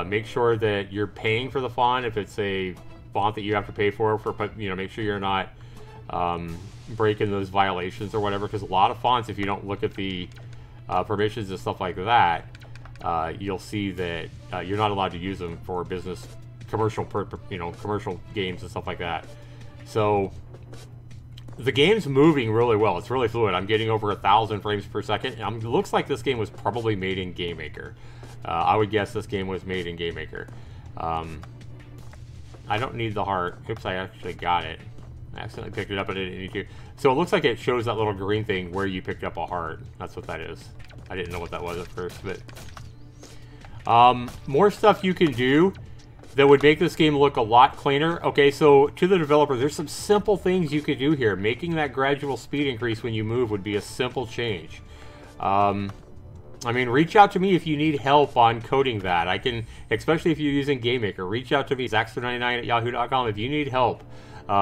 Make sure that you're paying for the font if it's a font that you have to pay for, you know, make sure you're not breaking those violations or whatever, because a lot of fonts, if you don't look at the permissions and stuff like that, you'll see that you're not allowed to use them for business, commercial games and stuff like that. So the game's moving really well. It's really fluid. I'm getting over 1,000 frames per second. It looks like this game was probably made in GameMaker. I would guess this game was made in GameMaker. I don't need the heart. Oops, I actually got it. I accidentally picked it up. I didn't need to. So it looks like it shows that little green thing where you picked up a heart. That's what that is. I didn't know what that was at first, but more stuff you can do that would make this game look a lot cleaner. Okay, so to the developer, there's some simple things you could do here. Making that gradual speed increase when you move would be a simple change. I mean, reach out to me if you need help on coding that. I can, especially if you're using GameMaker, reach out to me, Zaxtor99@yahoo.com, if you need help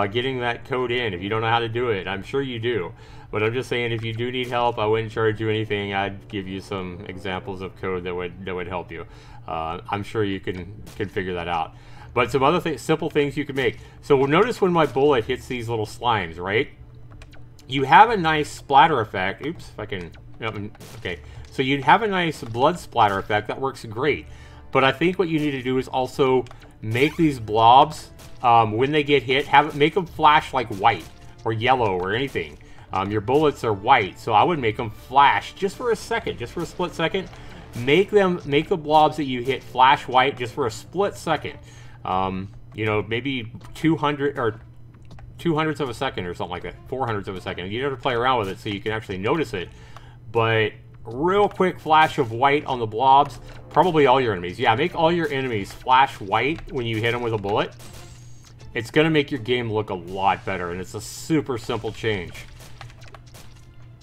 getting that code in. If you don't know how to do it, I'm sure you do. But I'm just saying, if you do need help, I wouldn't charge you anything. I'd give you some examples of code that would help you. I'm sure you can figure that out. But some other simple things you can make. So notice when my bullet hits these little slimes, right? You have a nice splatter effect. Oops, if I can... Okay. So you'd have a nice blood splatter effect. That works great. But I think what you need to do is also make these blobs, when they get hit, make them flash like white or yellow or anything. Your bullets are white, so I would make them flash just for a second, just for a split second. Make the blobs that you hit flash white just for a split second. You know, maybe 200 or 200ths of a second or something like that, 400ths of a second. You have to play around with it so you can actually notice it. But real quick flash of white on the blobs, probably all your enemies. Yeah, make all your enemies flash white when you hit them with a bullet. It's going to make your game look a lot better, and it's a super simple change.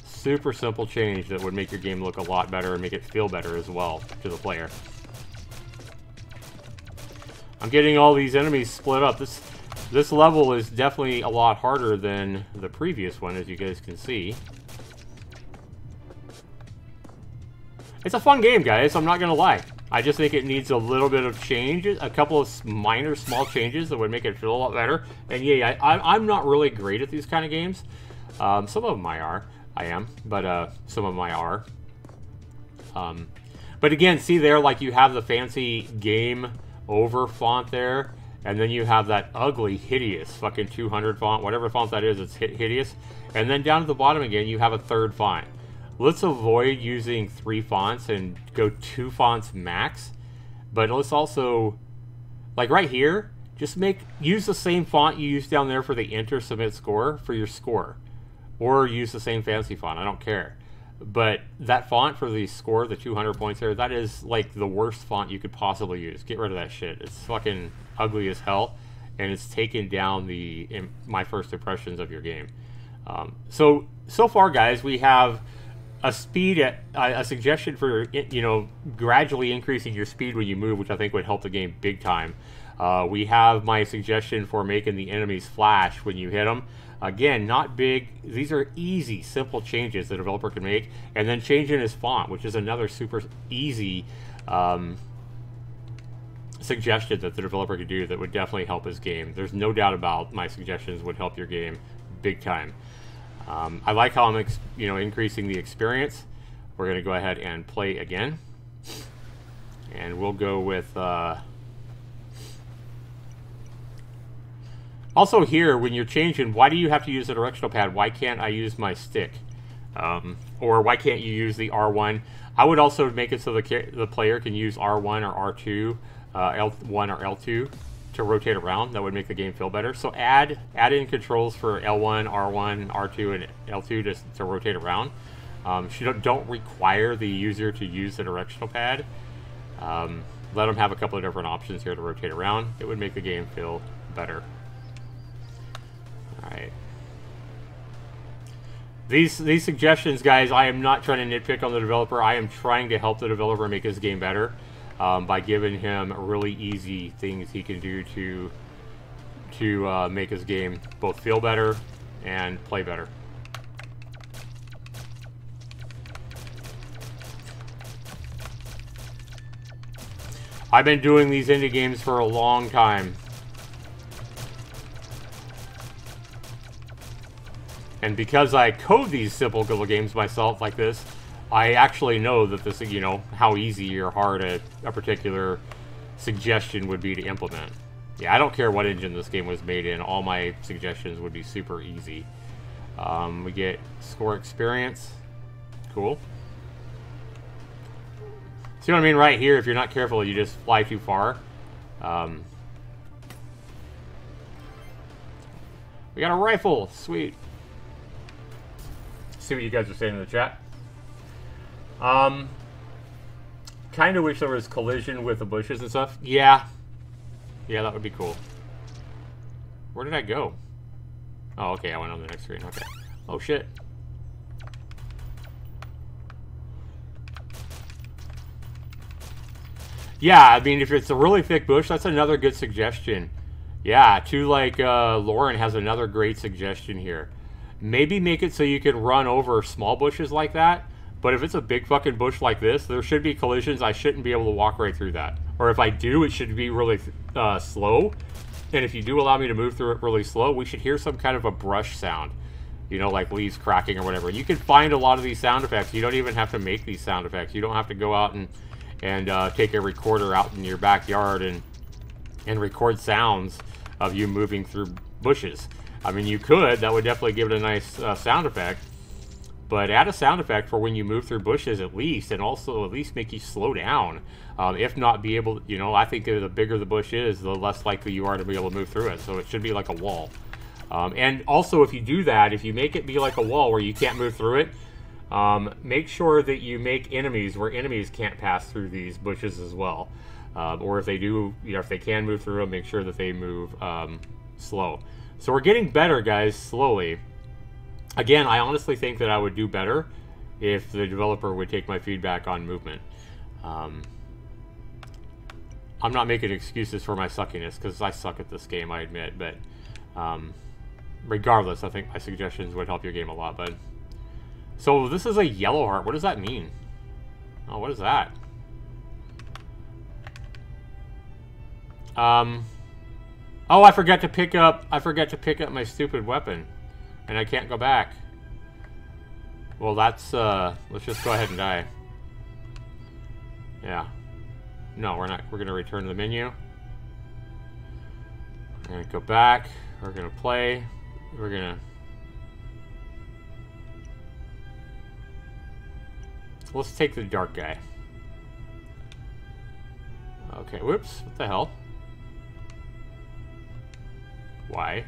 Super simple change that would make your game look a lot better and make it feel better as well to the player. I'm getting all these enemies split up. This level is definitely a lot harder than the previous one, as you guys can see. It's a fun game, guys. I'm not going to lie. I just think it needs a little bit of change, a couple of minor, small changes that would make it feel a lot better. And yeah, I'm not really great at these kind of games. Some of them I am, but some of them are. But again, see there, like you have the fancy game over font there, and then you have that ugly, hideous fucking 200 font, whatever font that is, it's hideous. And then down at the bottom again, you have a third font. Let's avoid using 3 fonts and go 2 fonts max. But let's also, like right here, just use the same font you use down there for the enter submit score for your score. Or use the same fancy font, I don't care. But that font for the score, the 200 points there, that is like the worst font you could possibly use. Get rid of that shit. It's fucking ugly as hell. And it's taken down my first impressions of your game. So far, guys, we have a speed, a suggestion for, you know, gradually increasing your speed when you move, which I think would help the game big time. We have my suggestion for making the enemies flash when you hit them. Again, not big. These are easy, simple changes the developer can make. And then changing his font, which is another super easy suggestion that the developer could do that would definitely help his game. There's no doubt about my suggestions would help your game big time. I like how I'm increasing the experience. We're going to go ahead and play again. And we'll go with... Also here, when you're changing, why do you have to use a directional pad? Why can't I use my stick? Or why can't you use the R1? I would also make it so the player can use R1 or R2, L1 or L2 to rotate around. That would make the game feel better. So add in controls for L1, R1, R2, and L2 to rotate around. Don't require the user to use the directional pad. Let them have a couple of different options here to rotate around. It would make the game feel better. Alright. These suggestions, guys, I am not trying to nitpick on the developer. I am trying to help the developer make his game better by giving him really easy things he can do to make his game both feel better and play better. I've been doing these indie games for a long time. And because I code these simple little games myself like this, I actually know that this, you know, how easy or hard a particular suggestion would be to implement. Yeah, I don't care what engine this game was made in. All my suggestions would be super easy. We get score experience. Cool. See what I mean right here? If you're not careful, you just fly too far. We got a rifle. Sweet. See what you guys are saying in the chat. Kind of wish there was collision with the bushes and stuff. Yeah. Yeah, that would be cool. Where did I go? Oh, okay, I went on the next screen. Okay. Oh, shit. Yeah, I mean, if it's a really thick bush, that's another good suggestion. Yeah, too, like, Lauren has another great suggestion here. Maybe make it so you can run over small bushes like that. But if it's a big fucking bush like this, there should be collisions. I shouldn't be able to walk right through that. Or if I do, it should be really slow. And if you do allow me to move through it really slow, we should hear some kind of a brush sound. You know, like leaves cracking or whatever. You can find a lot of these sound effects. You don't even have to make these sound effects. You don't have to go out and take a recorder out in your backyard and record sounds of you moving through bushes. I mean, you could. That would definitely give it a nice sound effect. But add a sound effect for when you move through bushes at least, and also at least make you slow down. If not be able, you know, I think the bigger the bush is, the less likely you are to be able to move through it. So it should be like a wall. And also, if you do that, if you make it be like a wall where you can't move through it, make sure that you make enemies where enemies can't pass through these bushes as well. Or if they do, you know, if they can move through them, make sure that they move slow. So we're getting better, guys, slowly. Again, I honestly think that I would do better if the developer would take my feedback on movement. I'm not making excuses for my suckiness, because I suck at this game, I admit. But regardless, I think my suggestions would help your game a lot, bud. So this is a yellow heart. What does that mean? Oh, what is that? Oh, I forgot to pick up my stupid weapon. And I can't go back. Well, that's, let's just go ahead and die. Yeah. No, we're not. We're going to return to the menu. We're going to go back. We're going to play. We're going to... Let's take the dark guy. Okay, whoops. What the hell? Why?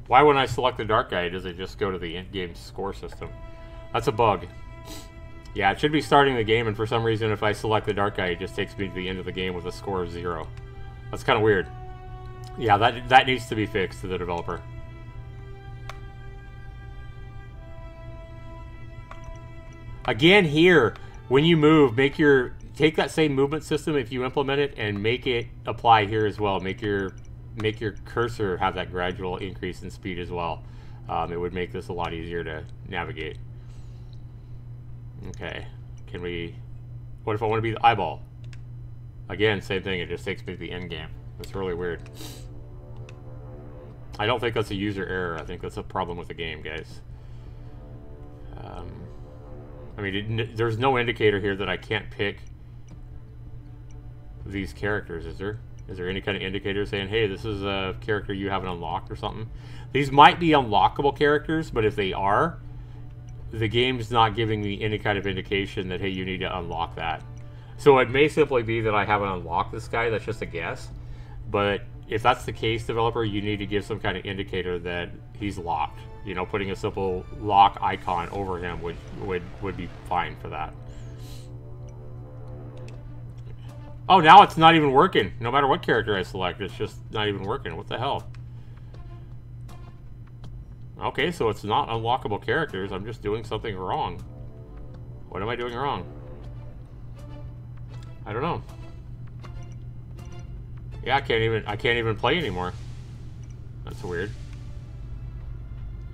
Why when I select the dark guy, does it just go to the in-game score system? That's a bug. Yeah, it should be starting the game, and for some reason, if I select the dark guy, it just takes me to the end of the game with a score of 0. That's kind of weird. Yeah, that needs to be fixed to the developer. Again, here, when you move, take that same movement system if you implement it and make it apply here as well. Make your cursor have that gradual increase in speed as well. It would make this a lot easier to navigate. Okay, what if I want to be the eyeball? Again, same thing, it just takes me to the end game. That's really weird. I don't think that's a user error. I think that's a problem with the game, guys. I mean, there's no indicator here that I can't pick these characters, is there? Is there any kind of indicator saying, hey, this is a character you haven't unlocked or something? These might be unlockable characters, but if they are, the game's not giving me any kind of indication that, hey, you need to unlock that. So it may simply be that I haven't unlocked this guy. That's just a guess. But if that's the case, developer, you need to give some kind of indicator that he's locked. You know, putting a simple lock icon over him would be fine for that. Oh, now it's not even working. No matter what character I select, it's just not even working. What the hell? Okay, so it's not unlockable characters. I'm just doing something wrong. What am I doing wrong? I don't know. Yeah, I can't even play anymore. That's weird.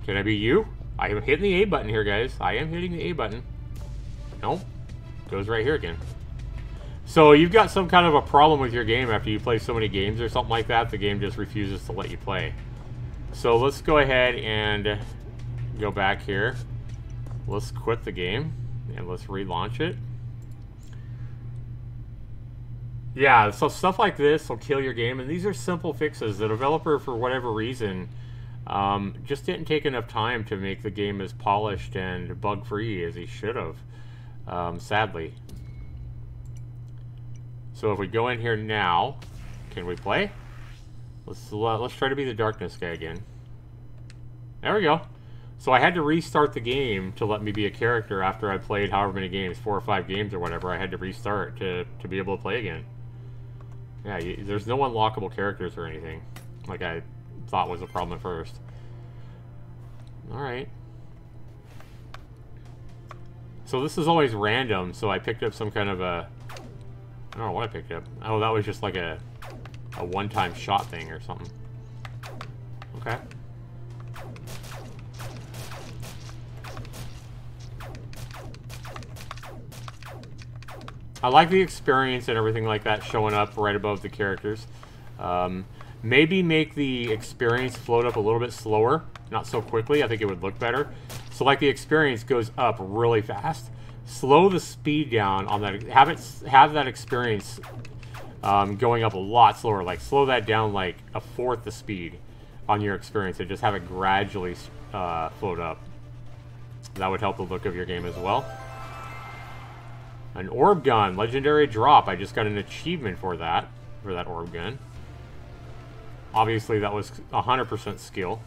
Can I be you? I am hitting the A button here, guys. I am hitting the A button. Nope. Goes right here again. So you've got some kind of a problem with your game after you play so many games or something like that. The game just refuses to let you play. So let's go ahead and go back here. Let's quit the game and let's relaunch it. Yeah, so stuff like this will kill your game, and these are simple fixes. The developer, for whatever reason, just didn't take enough time to make the game as polished and bug-free as he should have, sadly. So if we go in here now, can we play? Let's try to be the darkness guy again. There we go. So I had to restart the game to let me be a character after I played however many games, 4 or 5 games or whatever. I had to restart to be able to play again. Yeah, there's no unlockable characters or anything, like I thought was a problem at first. Alright. So this is always random, so I picked up some kind of a... I don't know what I picked up. Oh, that was just like a one-time shot thing or something. Okay. I like the experience and everything like that showing up right above the characters. Maybe make the experience float up a little bit slower, not so quickly. I think it would look better. So like the experience goes up really fast. Slow the speed down on that. Have that experience going up a lot slower. Like slow that down like a fourth the speed on your experience and just have it gradually float up. That would help the look of your game as well. An orb gun, legendary drop. I just got an achievement for that orb gun. Obviously, that was 100% skill.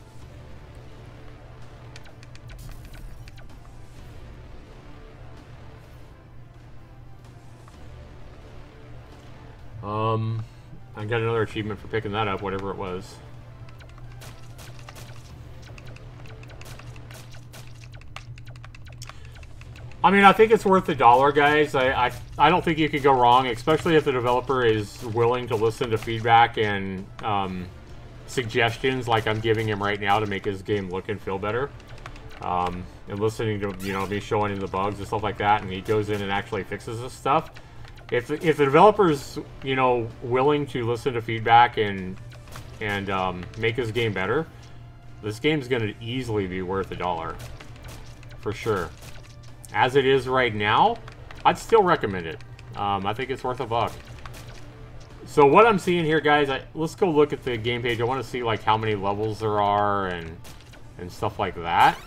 I got another achievement for picking that up, whatever it was. I mean, I think it's worth $1, guys. I don't think you could go wrong, especially if the developer is willing to listen to feedback and suggestions like I'm giving him right now to make his game look and feel better. And listening to, you know, me showing him the bugs and stuff like that, and he goes in and actually fixes this stuff. If the developer's, you know, willing to listen to feedback and make his game better, this game's going to easily be worth $1. For sure. As it is right now, I'd still recommend it. I think it's worth $1. So what I'm seeing here, guys, let's go look at the game page. I want to see like how many levels there are and stuff like that.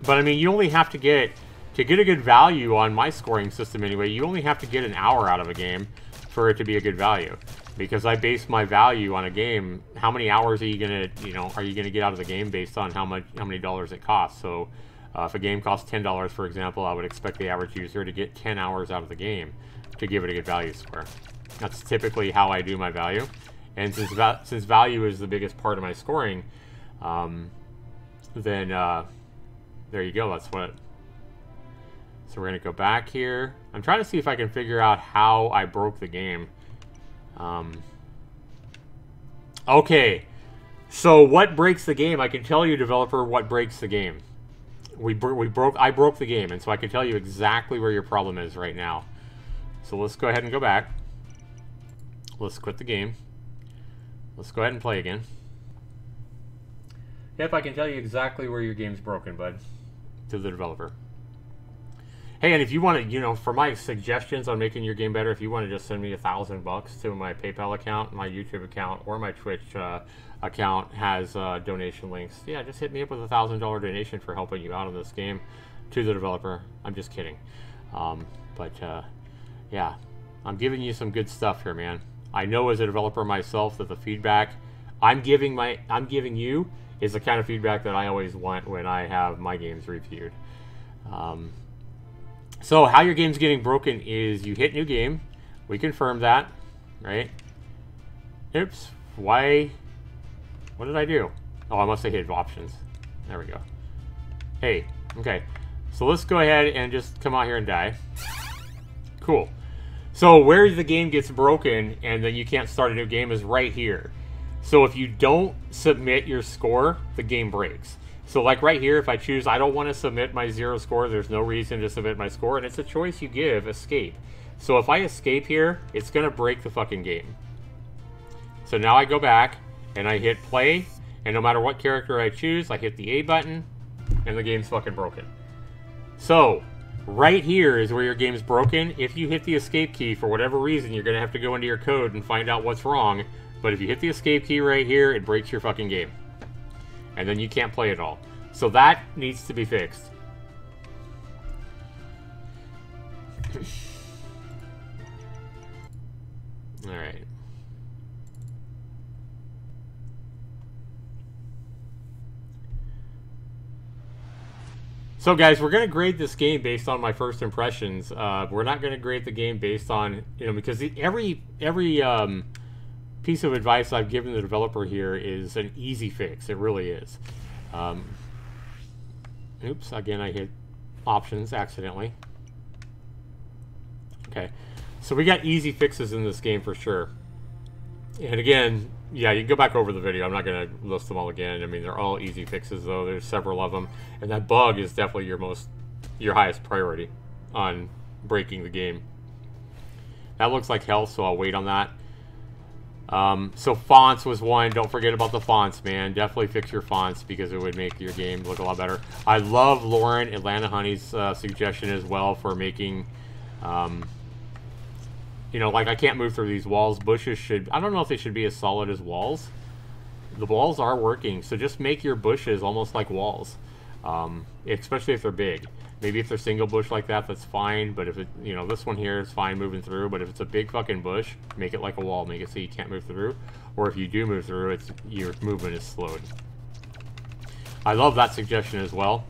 But I mean, you only have to get a good value on my scoring system anyway. You only have to get an hour out of a game for it to be a good value, because I base my value on a game. How many hours are you gonna get out of the game based on how many dollars it costs? So If a game costs $10, for example, I would expect the average user to get 10 hours out of the game to give it a good value score. That's typically how I do my value. And since value is the biggest part of my scoring, then there you go. That's what. So we're going to go back here. I'm trying to see if I can figure out how I broke the game. Okay. So what breaks the game? I can tell you, developer, what breaks the game. I broke the game, and so I can tell you exactly where your problem is right now. So let's go ahead and go back. Let's quit the game. Let's go ahead and play again. Yep, I can tell you exactly where your game's broken, bud. To the developer. Hey, and if you want to, you know, for my suggestions on making your game better, if you want to just send me $1,000 to my PayPal account, my YouTube account, or my Twitch account has donation links. Yeah, just hit me up with a $1,000 donation for helping you out on this game to the developer. I'm just kidding. Yeah, I'm giving you some good stuff here, man. I know as a developer myself that the feedback I'm giving you is the kind of feedback that I always want when I have my games reviewed. So how your game's getting broken is you hit new game. We confirm that, right? Oops. Why? What did I do? Oh, I must have hit options. There we go. Hey, okay. So let's go ahead and just come out here and die. Cool. So where the game gets broken and then you can't start a new game is right here. So if you don't submit your score, the game breaks. So like right here, if I choose, I don't want to submit my 0 score, there's no reason to submit my score, and it's a choice you give, escape. So if I escape here, it's going to break the fucking game. So now I go back, and I hit play, and no matter what character I choose, I hit the A button, and the game's fucking broken. So, right here is where your game's broken. If you hit the escape key, for whatever reason, you're going to have to go into your code and find out what's wrong. But if you hit the escape key right here, it breaks your fucking game. And then you can't play at all. So that needs to be fixed. Alright. So guys, we're going to grade this game based on my first impressions. We're not going to grade the game based on, you know, because every piece of advice I've given the developer here is an easy fix. It really is. Oops, again I hit options accidentally. Okay, so we got easy fixes in this game for sure. And again, yeah, you can go back over the video. I'm not going to list them all again. I mean, they're all easy fixes though. There's several of them. And that bug is definitely your highest priority on breaking the game. That looks like hell, so I'll wait on that. So fonts was one. Don't forget about the fonts, man. Definitely fix your fonts because it would make your game look a lot better. I love Lauren Atlanta Honey's suggestion as well for making, you know, like I can't move through these walls. Bushes should, I don't know if they should be as solid as walls. The walls are working, so just make your bushes almost like walls, especially if they're big. Maybe if they're single bush like that, that's fine. But if it, you know, this one here is fine moving through. But if it's a big fucking bush, make it like a wall. Make it so you can't move through. Or if you do move through, your movement is slowed. I love that suggestion as well.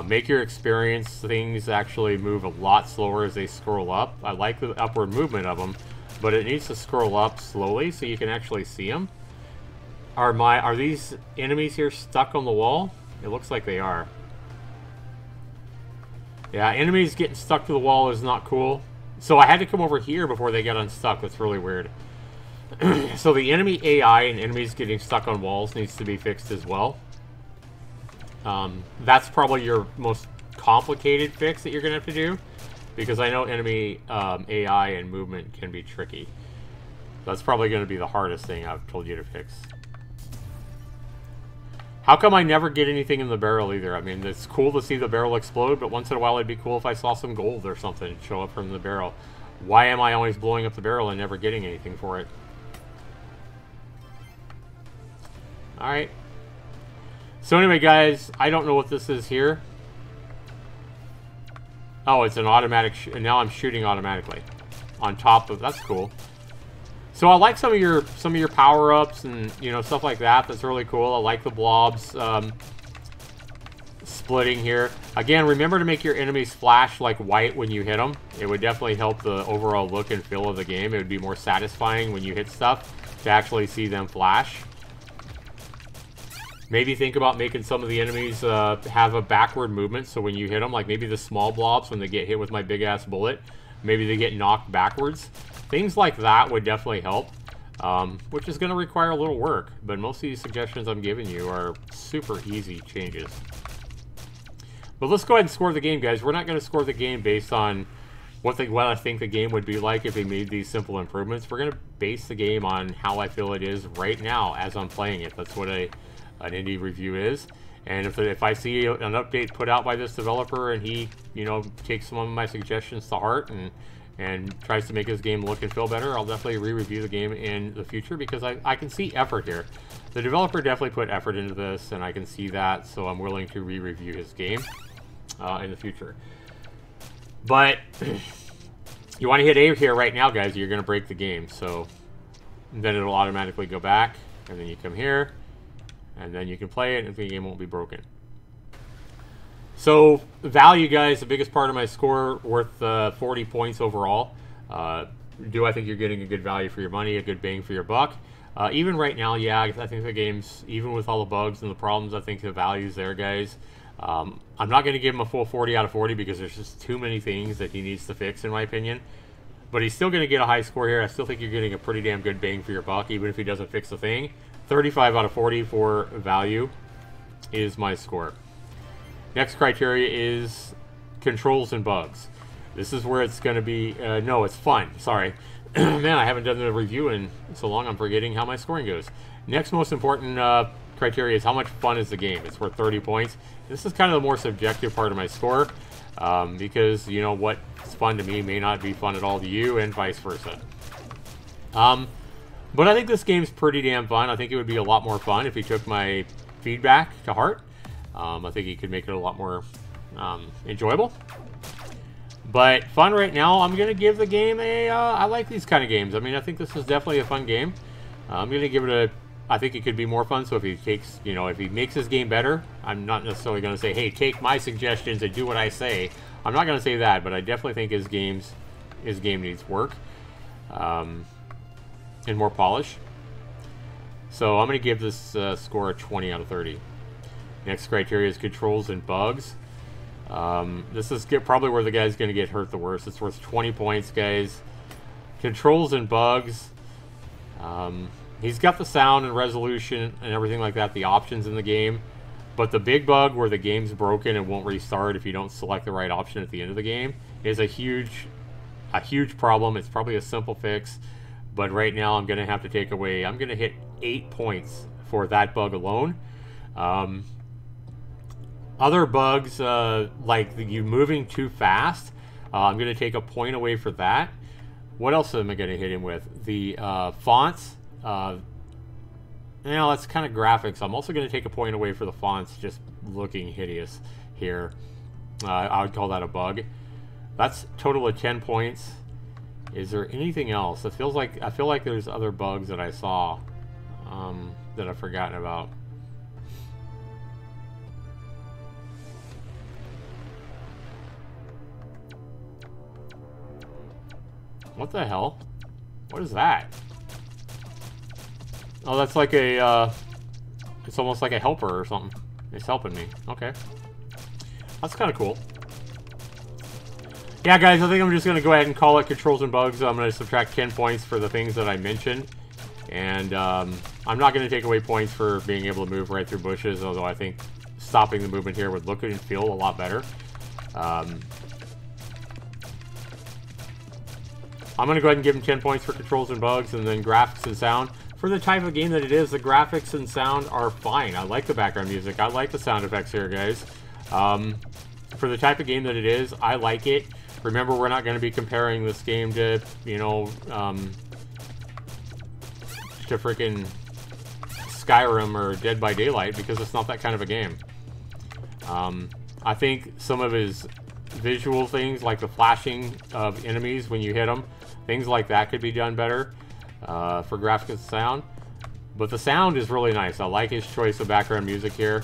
Make your experience things actually move a lot slower as they scroll up. I like the upward movement of them, but it needs to scroll up slowly so you can actually see them. Are these enemies here stuck on the wall? It looks like they are. Yeah, enemies getting stuck to the wall is not cool. So I had to come over here before they got unstuck. That's really weird. So the enemy AI and enemies getting stuck on walls needs to be fixed as well. That's probably your most complicated fix that you're going to have to do. Because I know enemy AI and movement can be tricky. That's probably going to be the hardest thing I've told you to fix. How come I never get anything in the barrel either? I mean, it's cool to see the barrel explode, but once in a while it'd be cool if I saw some gold or something show up from the barrel. Why am I always blowing up the barrel and never getting anything for it? Alright. So anyway, guys, I don't know what this is here. Oh, it's an automatic, and now I'm shooting automatically. On top of, that's cool. So I like some of your power-ups and, you know, stuff like that. That's really cool. I like the blobs. splitting here. Again, remember to make your enemies flash like white when you hit them. It would definitely help the overall look and feel of the game. It would be more satisfying when you hit stuff to actually see them flash. Maybe think about making some of the enemies have a backward movement, so when you hit them, like maybe the small blobs, when they get hit with my big-ass bullet, maybe they get knocked backwards. Things like that would definitely help, which is going to require a little work, but most of these suggestions I'm giving you are super easy changes. But let's go ahead and score the game, guys. We're not going to score the game based on what I think the game would be like if they made these simple improvements. We're going to base the game on how I feel it is right now as I'm playing it. That's what an indie review is. And if I see an update put out by this developer and he, you know, takes some of my suggestions to heart and tries to make his game look and feel better, I'll definitely re-review the game in the future, because I can see effort here. The developer definitely put effort into this, and I can see that, so I'm willing to re-review his game in the future. But you want to hit A here right now, guys, you're going to break the game. So then it'll automatically go back, and then you come here, and then you can play it, and the game won't be broken. So value, guys, the biggest part of my score, worth 40 points overall. Do I think you're getting a good value for your money, a good bang for your buck? Even right now, yeah, I think the game's, even with all the bugs and the problems, I think the value's there, guys. I'm not going to give him a full 40 out of 40 because there's just too many things that he needs to fix, in my opinion. But he's still going to get a high score here. I still think you're getting a pretty damn good bang for your buck, even if he doesn't fix the thing. 35 out of 40 for value is my score. Next criteria is controls and bugs. This is where it's going to be... no, it's fun. Sorry. Man, I haven't done the review in so long, I'm forgetting how my scoring goes. Next most important criteria is how much fun is the game. It's worth 30 points. This is kind of the more subjective part of my score, because, you know, what's fun to me may not be fun at all to you, and vice versa. But I think this game's pretty damn fun. I think it would be a lot more fun if he took my feedback to heart. I think he could make it a lot more enjoyable. But fun right now, I'm going to give the game a... I like these kind of games. I mean, I think this is definitely a fun game. I'm going to give it a... I think it could be more fun, so if he takes... You know, if he makes his game better, I'm not necessarily going to say, hey, take my suggestions and do what I say. I'm not going to say that, but I definitely think his game needs work. And more polish. So I'm going to give this score a 20 out of 30. Next criteria is controls and bugs. This is probably where the guy's going to get hurt the worst. It's worth 20 points, guys. Controls and bugs. He's got the sound and resolution and everything like that, the options in the game. But the big bug where the game's broken and won't restart if you don't select the right option at the end of the game is a huge problem. It's probably a simple fix. But right now I'm going to have to take away... I'm going to hit 8 points for that bug alone. Other bugs, like you moving too fast, I'm going to take a point away for that. What else am I going to hit him with? The fonts. You know, that's kind of graphics. I'm also going to take a point away for the fonts just looking hideous here. I would call that a bug. That's a total of 10 points. Is there anything else? I feel like there's other bugs that I saw that I've forgotten about. What the hell? What is that? Oh, that's like a, it's almost like a helper or something. It's helping me. Okay. That's kind of cool. Yeah, guys, I think I'm just going to go ahead and call it controls and bugs. I'm going to subtract 10 points for the things that I mentioned. And I'm not going to take away points for being able to move right through bushes, although I think stopping the movement here would look and feel a lot better. I'm going to go ahead and give him 10 points for controls and bugs, and then graphics and sound. For the type of game that it is, the graphics and sound are fine. I like the background music. I like the sound effects here, guys. For the type of game that it is, I like it. Remember, we're not going to be comparing this game to, you know, to freaking Skyrim or Dead by Daylight, because it's not that kind of a game. I think some of his visual things, like the flashing of enemies when you hit them, things like that could be done better for graphics and sound. But the sound is really nice. I like his choice of background music here.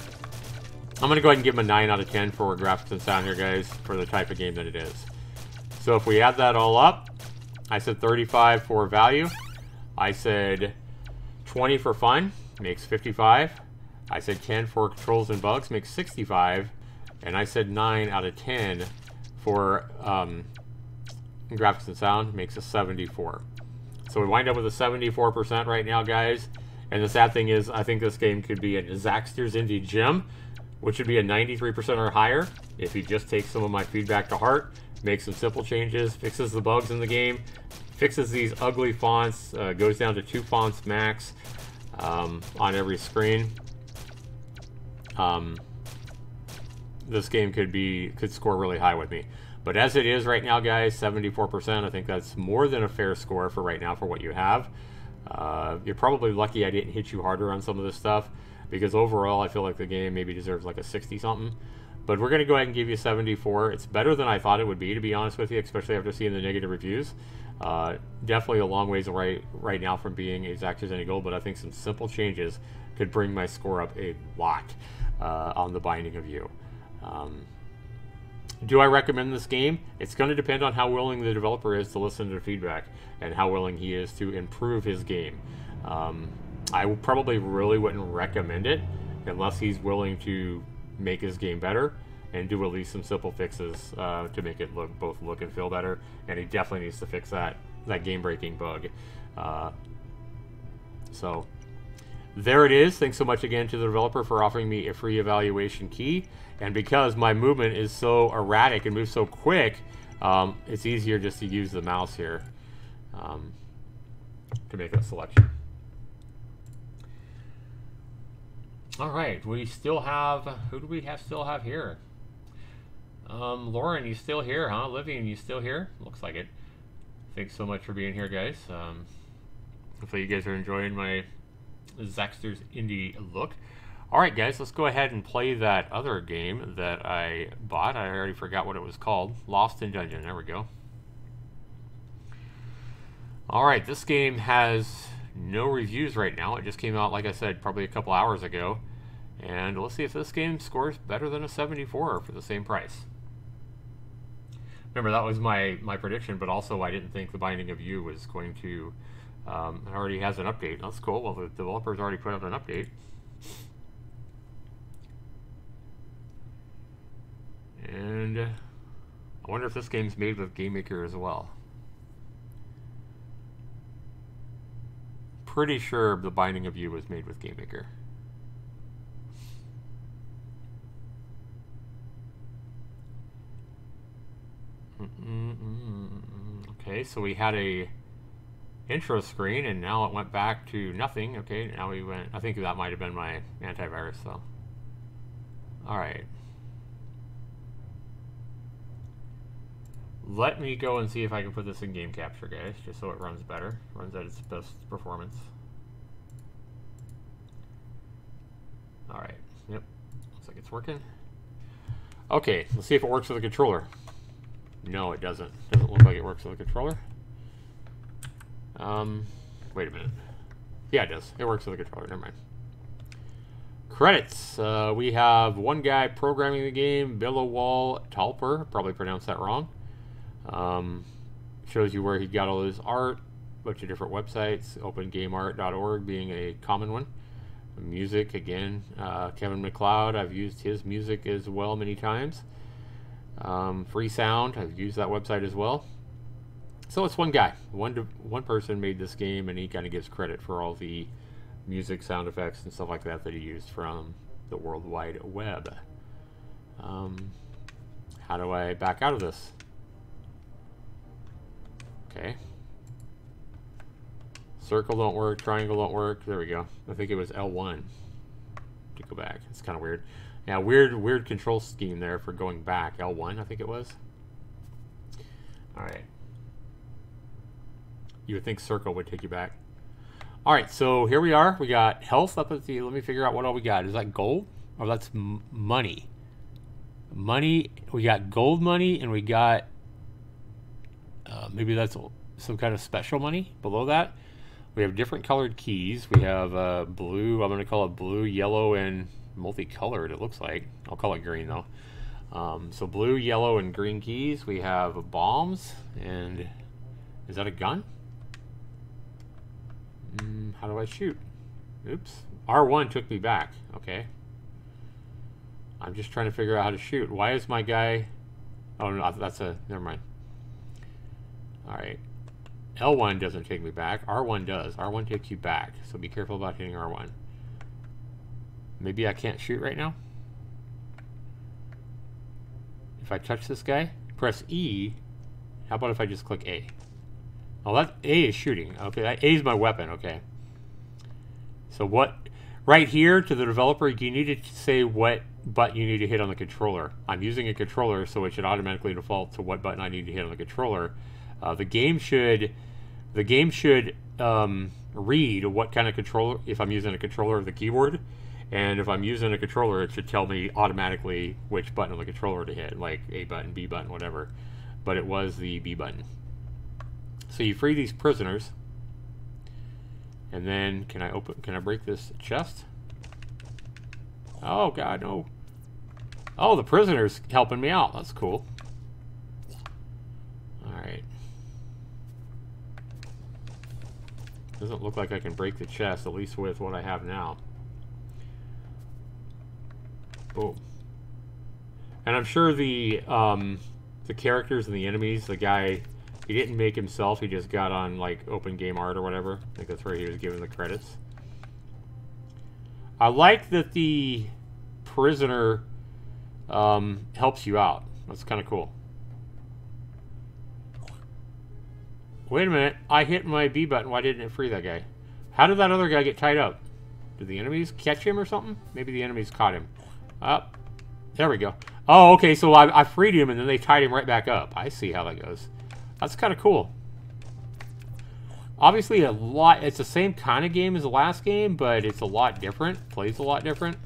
I'm going to go ahead and give him a 9 out of 10 for graphics and sound here, guys, for the type of game that it is. So if we add that all up, I said 35 for value. I said 20 for fun, makes 55. I said 10 for controls and bugs, makes 65. And I said 9 out of 10 for graphics and sound, makes a 74. So we wind up with a 74% right now, guys. And the sad thing is, I think this game could be a Zaxtor's Indie Gem, which would be a 93% or higher if he just takes some of my feedback to heart, makes some simple changes, fixes the bugs in the game, fixes these ugly fonts, goes down to 2 fonts max on every screen. This game could score really high with me. But as it is right now, guys, 74%, I think that's more than a fair score for right now for what you have. You're probably lucky I didn't hit you harder on some of this stuff, because overall I feel like the game maybe deserves like a 60-something. But we're going to go ahead and give you 74. It's better than I thought it would be, to be honest with you, especially after seeing the negative reviews. Definitely a long ways away right now from being a Zaxtor's Indie Gold, but I think some simple changes could bring my score up a lot on The Binding of You. Do I recommend this game? It's going to depend on how willing the developer is to listen to the feedback and how willing he is to improve his game. I probably really wouldn't recommend it unless he's willing to make his game better and do at least some simple fixes to make it both look and feel better. And he definitely needs to fix that game-breaking bug. So there it is. Thanks so much again to the developer for offering me a free evaluation key. And because my movement is so erratic and moves so quick, it's easier just to use the mouse here to make that selection. All right, we still have, who do we still have here? Lauren, you still here, huh? Livian, you still here? Looks like it. Thanks so much for being here, guys. Hopefully you guys are enjoying my Zaxtor's Indie look. All right, guys, let's go ahead and play that other game that I bought. I already forgot what it was called. Lost in Dungeon. There we go. All right, this game has no reviews right now. It just came out, like I said, probably a couple hours ago. And let's see if this game scores better than a 74 for the same price. Remember, that was my prediction, but also I didn't think The Binding of You was going to... it already has an update. That's cool. Well, the developer's already put out an update. And I wonder if this game's made with Game Maker as well. Pretty sure The Binding of You was made with Game Maker. Okay, so we had a intro screen and now it went back to nothing. Okay, now we went, I think that might have been my antivirus though. Alright. Let me go and see if I can put this in game capture, guys, just so it runs better, runs at its best performance. Alright, yep, looks like it's working. Okay, let's see if it works with a controller. No, it doesn't. Doesn't look like it works with a controller. Wait a minute. Yeah, it does. It works with a controller. Never mind. Credits. We have one guy programming the game, Billowal Talper. Probably pronounced that wrong. Shows you where he got all his art. Bunch of different websites. OpenGameArt.org being a common one. Music, again. Kevin MacLeod. I've used his music as well many times. Free Sound, I've used that website as well. So it's one guy, one person made this game, and he kind of gives credit for all the music, sound effects, and stuff like that that he used from the World Wide Web. How do I back out of this? Okay. Circle don't work, triangle don't work. There we go. I think it was L1 to go back. It's kind of weird. Yeah, weird control scheme there for going back. L1, I think it was. Alright. You would think circle would take you back. Alright, so here we are. We got health up at the... Let me figure out what all we got. Is that gold? Oh, that's money. Money. We got gold money, and we got... maybe that's some kind of special money below that. We have different colored keys. We have blue. I'm going to call it blue, yellow, and multicolored, it looks like. I'll call it green though. So blue, yellow, and green keys. We have bombs, and is that a gun? How do I shoot? Oops. R1 took me back. Okay. I'm just trying to figure out how to shoot. Why is my guy... Oh, no, that's a... Never mind. Alright. L1 doesn't take me back. R1 does. R1 takes you back. So be careful about hitting R1. Maybe I can't shoot right now? If I touch this guy, press E. How about if I just click A? Oh, that A is shooting. Okay, that A is my weapon. Okay. So what... Right here, to the developer, you need to say what button you need to hit on the controller. I'm using a controller, so it should automatically default to what button I need to hit on the controller. The game should read what kind of controller, if I'm using a controller or the keyboard, and if I'm using a controller, it should tell me automatically which button on the controller to hit, like A button, B button, whatever. But it was the B button. So you free these prisoners. And then, can I break this chest? Oh, God, no. Oh, the prisoner's helping me out. That's cool. Alright. Doesn't look like I can break the chest, at least with what I have now. Boom. And I'm sure the characters and the enemies, the guy... He didn't make himself, he just got on like open game art or whatever. I think that's where he was given the credits. I like that the prisoner helps you out. That's kind of cool. Wait a minute, I hit my B button, why didn't it free that guy? How did that other guy get tied up? Did the enemies catch him or something? Maybe the enemies caught him. Up. There we go. Oh, okay, so I freed him and then they tied him right back up. I see how that goes. That's kind of cool. Obviously, it's the same kind of game as the last game, but it's a lot different. Plays a lot different.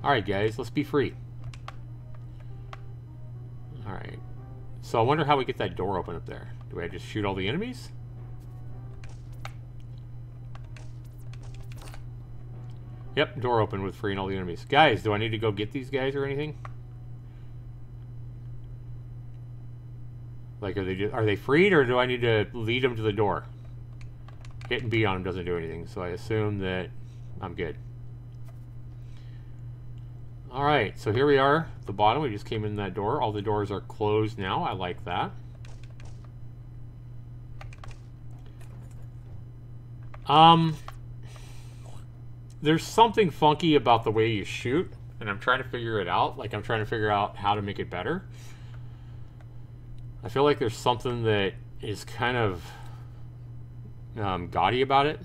Alright, guys, let's be free. Alright. So I wonder how we get that door open up there. Do I just shoot all the enemies? Yep, door open with freeing all the enemies. Guys, do I need to go get these guys or anything? Like, are they freed, or do I need to lead them to the door? Hitting B on them doesn't do anything, so I assume that I'm good. Alright, so here we are at the bottom. We just came in that door. All the doors are closed now. I like that. There's something funky about the way you shoot, and I'm trying to figure it out. Like, I'm trying to figure out how to make it better. I feel like there's something that is kind of gaudy about it.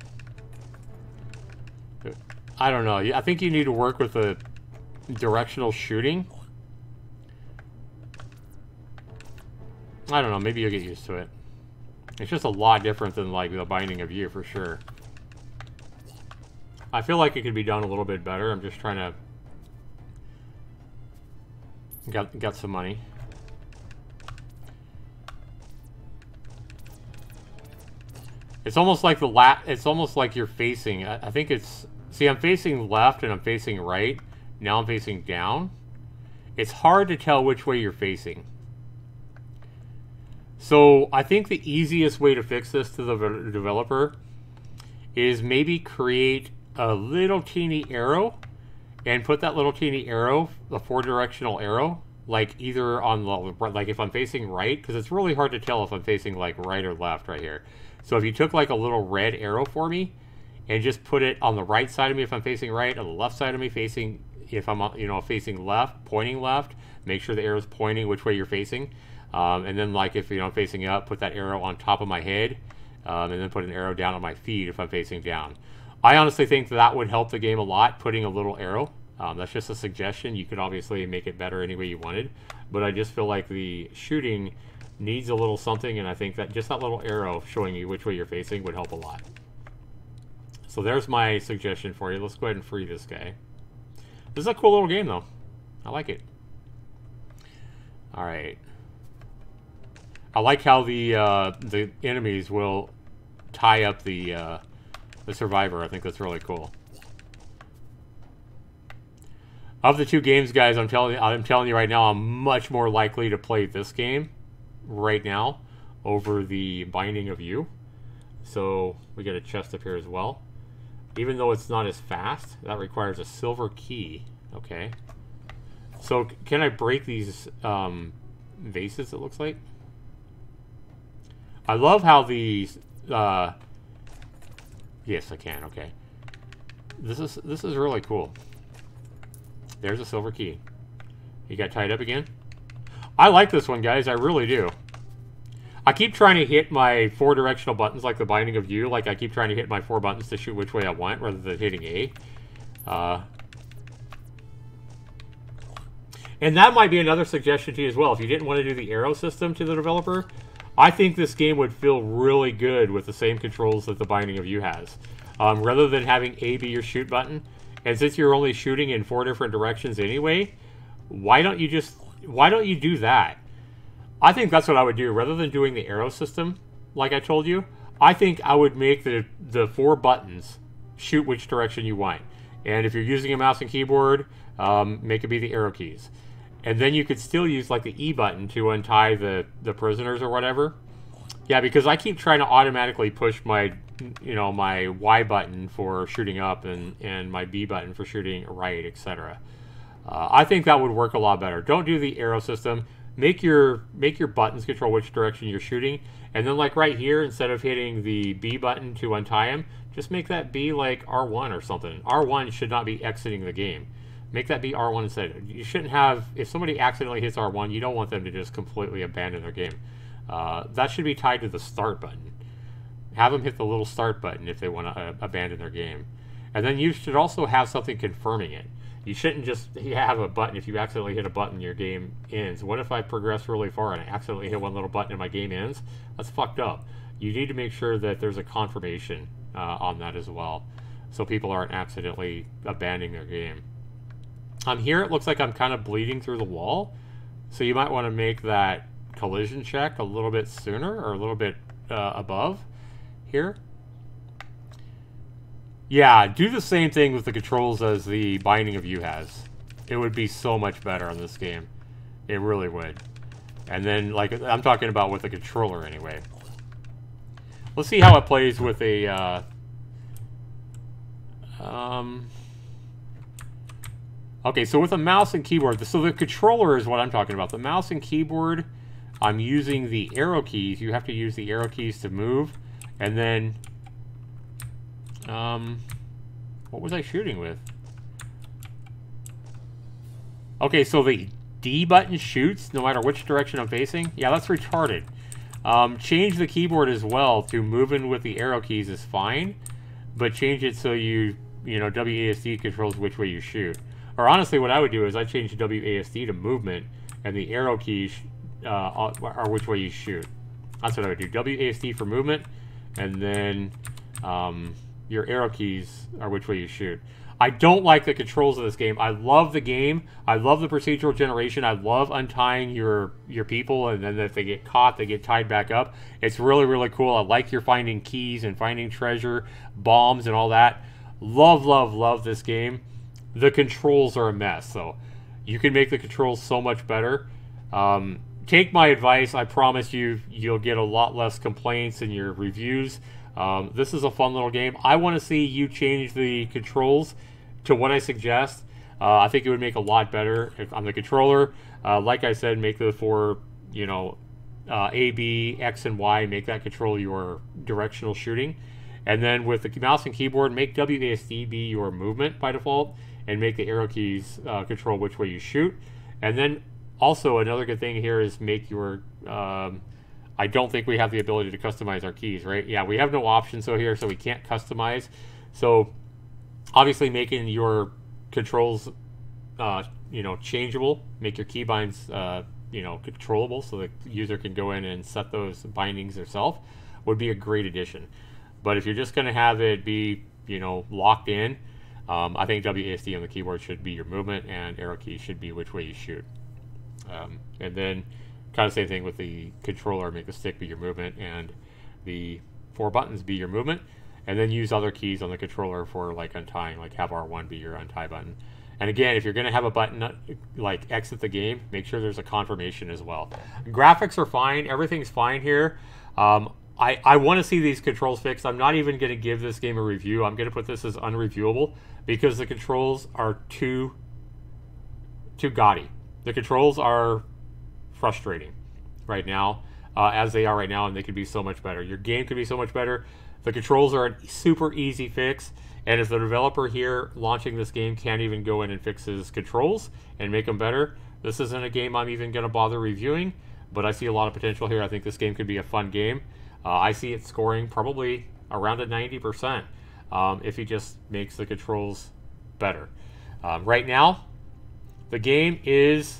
I don't know. I think you need to work with the directional shooting. I don't know. Maybe you'll get used to it. It's just a lot different than like the Binding of You for sure. I feel like it could be done a little bit better. I'm just trying to got some money. It's almost like it's almost like you're facing. I think it's... See, I'm facing left and I'm facing right. Now I'm facing down. It's hard to tell which way you're facing. So I think the easiest way to fix this to the developer is maybe create a little teeny arrow and put that little teeny arrow, the 4-directional arrow, like either on the... Like if I'm facing right, because it's really hard to tell if I'm facing like right or left right here. So if you took like a little red arrow for me and just put it on the right side of me if I'm facing right, on the left side of me facing, if I'm, you know, facing left, pointing left, make sure the arrow's pointing which way you're facing. And then like if, you know, facing up, put that arrow on top of my head, and then put an arrow down on my feet if I'm facing down. I honestly think that would help the game a lot, putting a little arrow. That's just a suggestion. You could obviously make it better any way you wanted, but I just feel like the shooting needs a little something, and I think that just that little arrow showing you which way you're facing would help a lot. So there's my suggestion for you. Let's go ahead and free this guy. This is a cool little game, though. I like it. Alright. I like how the enemies will tie up the survivor. I think that's really cool. Of the two games, guys, I'm telling you right now, I'm much more likely to play this game right now over the Binding of You. So we get a chest up here as well. Even though it's not as fast, that requires a silver key. Okay. So can I break these vases, it looks like? I love how these... yes, I can. Okay. This is really cool. There's a silver key. You got tied up again? I like this one, guys. I really do. I keep trying to hit my 4 directional buttons like the Binding of You. Like, I keep trying to hit my 4 buttons to shoot which way I want rather than hitting A. And that might be another suggestion to you as well. If you didn't want to do the arrow system to the developer, I think this game would feel really good with the same controls that the Binding of You has. Rather than having A be your shoot button, and since you're only shooting in 4 different directions anyway, why don't you do that? I think that's what I would do. Rather than doing the arrow system, like I told you, I think I would make the 4 buttons shoot which direction you want. And if you're using a mouse and keyboard, make it be the arrow keys. And then you could still use like the E button to untie the prisoners or whatever. Yeah, because I keep trying to automatically push my, my Y button for shooting up and my B button for shooting right, etc. I think that would work a lot better. Don't do the arrow system. Make your buttons control which direction you're shooting. And then like right here, instead of hitting the B button to untie him, just make that be like R1 or something. R1 should not be exiting the game. Make that be R1 instead. You shouldn't have, if somebody accidentally hits R1, you don't want them to just completely abandon their game. That should be tied to the start button. Have them hit the little start button if they want to abandon their game. And then you should also have something confirming it. You shouldn't just have a button. If you accidentally hit a button, your game ends. What if I progress really far and I accidentally hit one little button and my game ends? That's fucked up. You need to make sure that there's a confirmation on that as well, so people aren't accidentally abandoning their game. Here it looks like I'm kind of bleeding through the wall, so you might want to make that collision check a little bit sooner or a little bit above here. Yeah, do the same thing with the controls as the Binding of You has. It would be so much better on this game. It really would. And then, like, I'm talking about with the controller anyway. Let's see how it plays with a, okay, so with a mouse and keyboard, so the controller is what I'm talking about. The mouse and keyboard, I'm using the arrow keys. You have to use the arrow keys to move. And then, what was I shooting with? Okay, so the D button shoots no matter which direction I'm facing? Yeah, that's retarded. Change the keyboard as well to moving with the arrow keys is fine, but change it so WASD controls which way you shoot. Or honestly, what I would do is I change WASD to movement, and the arrow keys are which way you shoot. That's what I would do. WASD for movement, and then your arrow keys are which way you shoot. I don't like the controls of this game. I love the game. I love the procedural generation. I love untying your people, and then if they get caught, they get tied back up. It's really, really cool. I like your finding keys and finding treasure, bombs, and all that. Love, love, love this game. The controls are a mess, so you can make the controls so much better. Take my advice. I promise you'll get a lot less complaints in your reviews. This is a fun little game. I want to see you change the controls to what I suggest. I think it would make a lot better on the controller. Like I said, make the 4, A, B, X, and Y, make that control your directional shooting. And then with the mouse and keyboard, make WASD be your movement by default, and make the arrow keys control which way you shoot. And then also another good thing here is make your... I don't think we have the ability to customize our keys, right? Yeah, we have no option so we can't customize. So obviously making your controls, changeable, make your keybinds, controllable so the user can go in and set those bindings themselves would be a great addition. But if you're just going to have it be, locked in, I think WASD on the keyboard should be your movement, and arrow keys should be which way you shoot. And then kind of same thing with the controller, make the stick be your movement and the 4 buttons be your movement, and then use other keys on the controller for like untying, like have R1 be your untie button. And again, if you're going to have a button like exit the game, make sure there's a confirmation as well. Graphics are fine. Everything's fine here. I want to see these controls fixed. I'm not even going to give this game a review. I'm going to put this as unreviewable because the controls are too gaudy. The controls are frustrating right now, as they are right now, and they could be so much better. Your game could be so much better. The controls are a super easy fix, and if the developer here launching this game can't even go in and fix his controls and make them better, this isn't a game I'm even going to bother reviewing, but I see a lot of potential here. I think this game could be a fun game. I see it scoring probably around a 90% if he just makes the controls better. Right now, the game is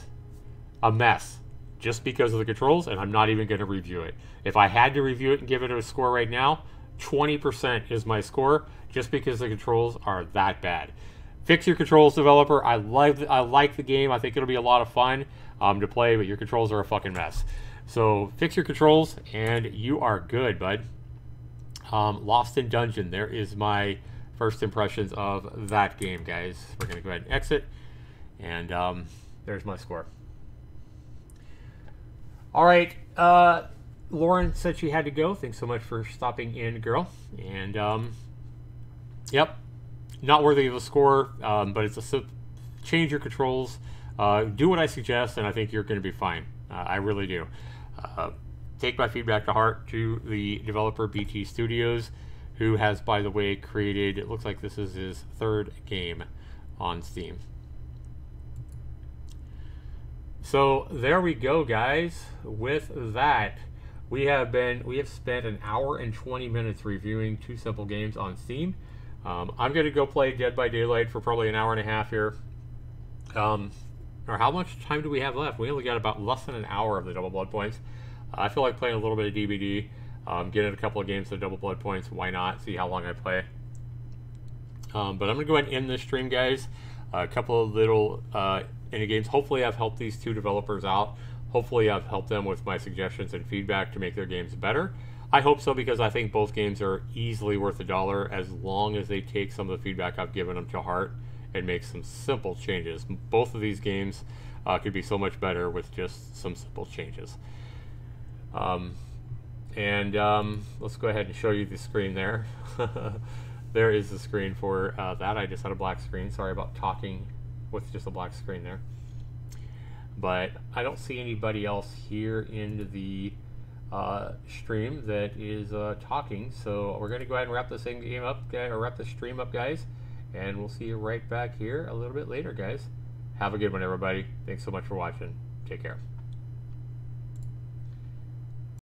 a mess just because of the controls, and I'm not even going to review it. If I had to review it and give it a score right now, 20% is my score just because the controls are that bad. Fix your controls, developer. I like the game. I think it'll be a lot of fun to play, but your controls are a fucking mess. So fix your controls and you are good, bud. Lost in Dungeon. There is my first impressions of that game, guys. We're going to go ahead and exit. And there's my score. All right. Lauren said she had to go. Thanks so much for stopping in, girl. And, yep. Not worthy of a score, but it's a change your controls. Do what I suggest, and I think you're going to be fine. I really do. Take my feedback to heart to the developer BT Studios, who has, by the way, created, it looks like this is his third game on Steam. So there we go, guys. With that, we have spent an hour and 20 minutes reviewing two simple games on Steam. I'm going to go play Dead by Daylight for probably an hour and a half here. Or how much time do we have left? We only got about less than an hour of the Double Blood Points. I feel like playing a little bit of DBD, getting a couple of games of Double Blood Points. Why not? See how long I play. But I'm going to go ahead and end this stream, guys. A couple of little indie games. Hopefully I've helped these two developers out. Hopefully I've helped them with my suggestions and feedback to make their games better. I hope so, because I think both games are easily worth $1 as long as they take some of the feedback I've given them to heart and make some simple changes. Both of these games could be so much better with just some simple changes. Let's go ahead and show you the screen there. There is the screen for that. I just had a black screen. Sorry about talking with just a black screen there. But I don't see anybody else here in the stream that is talking. So we're going to go ahead and wrap this game up, or wrap the stream up, guys. And we'll see you right back here a little bit later, guys. Have a good one, everybody. Thanks so much for watching. Take care.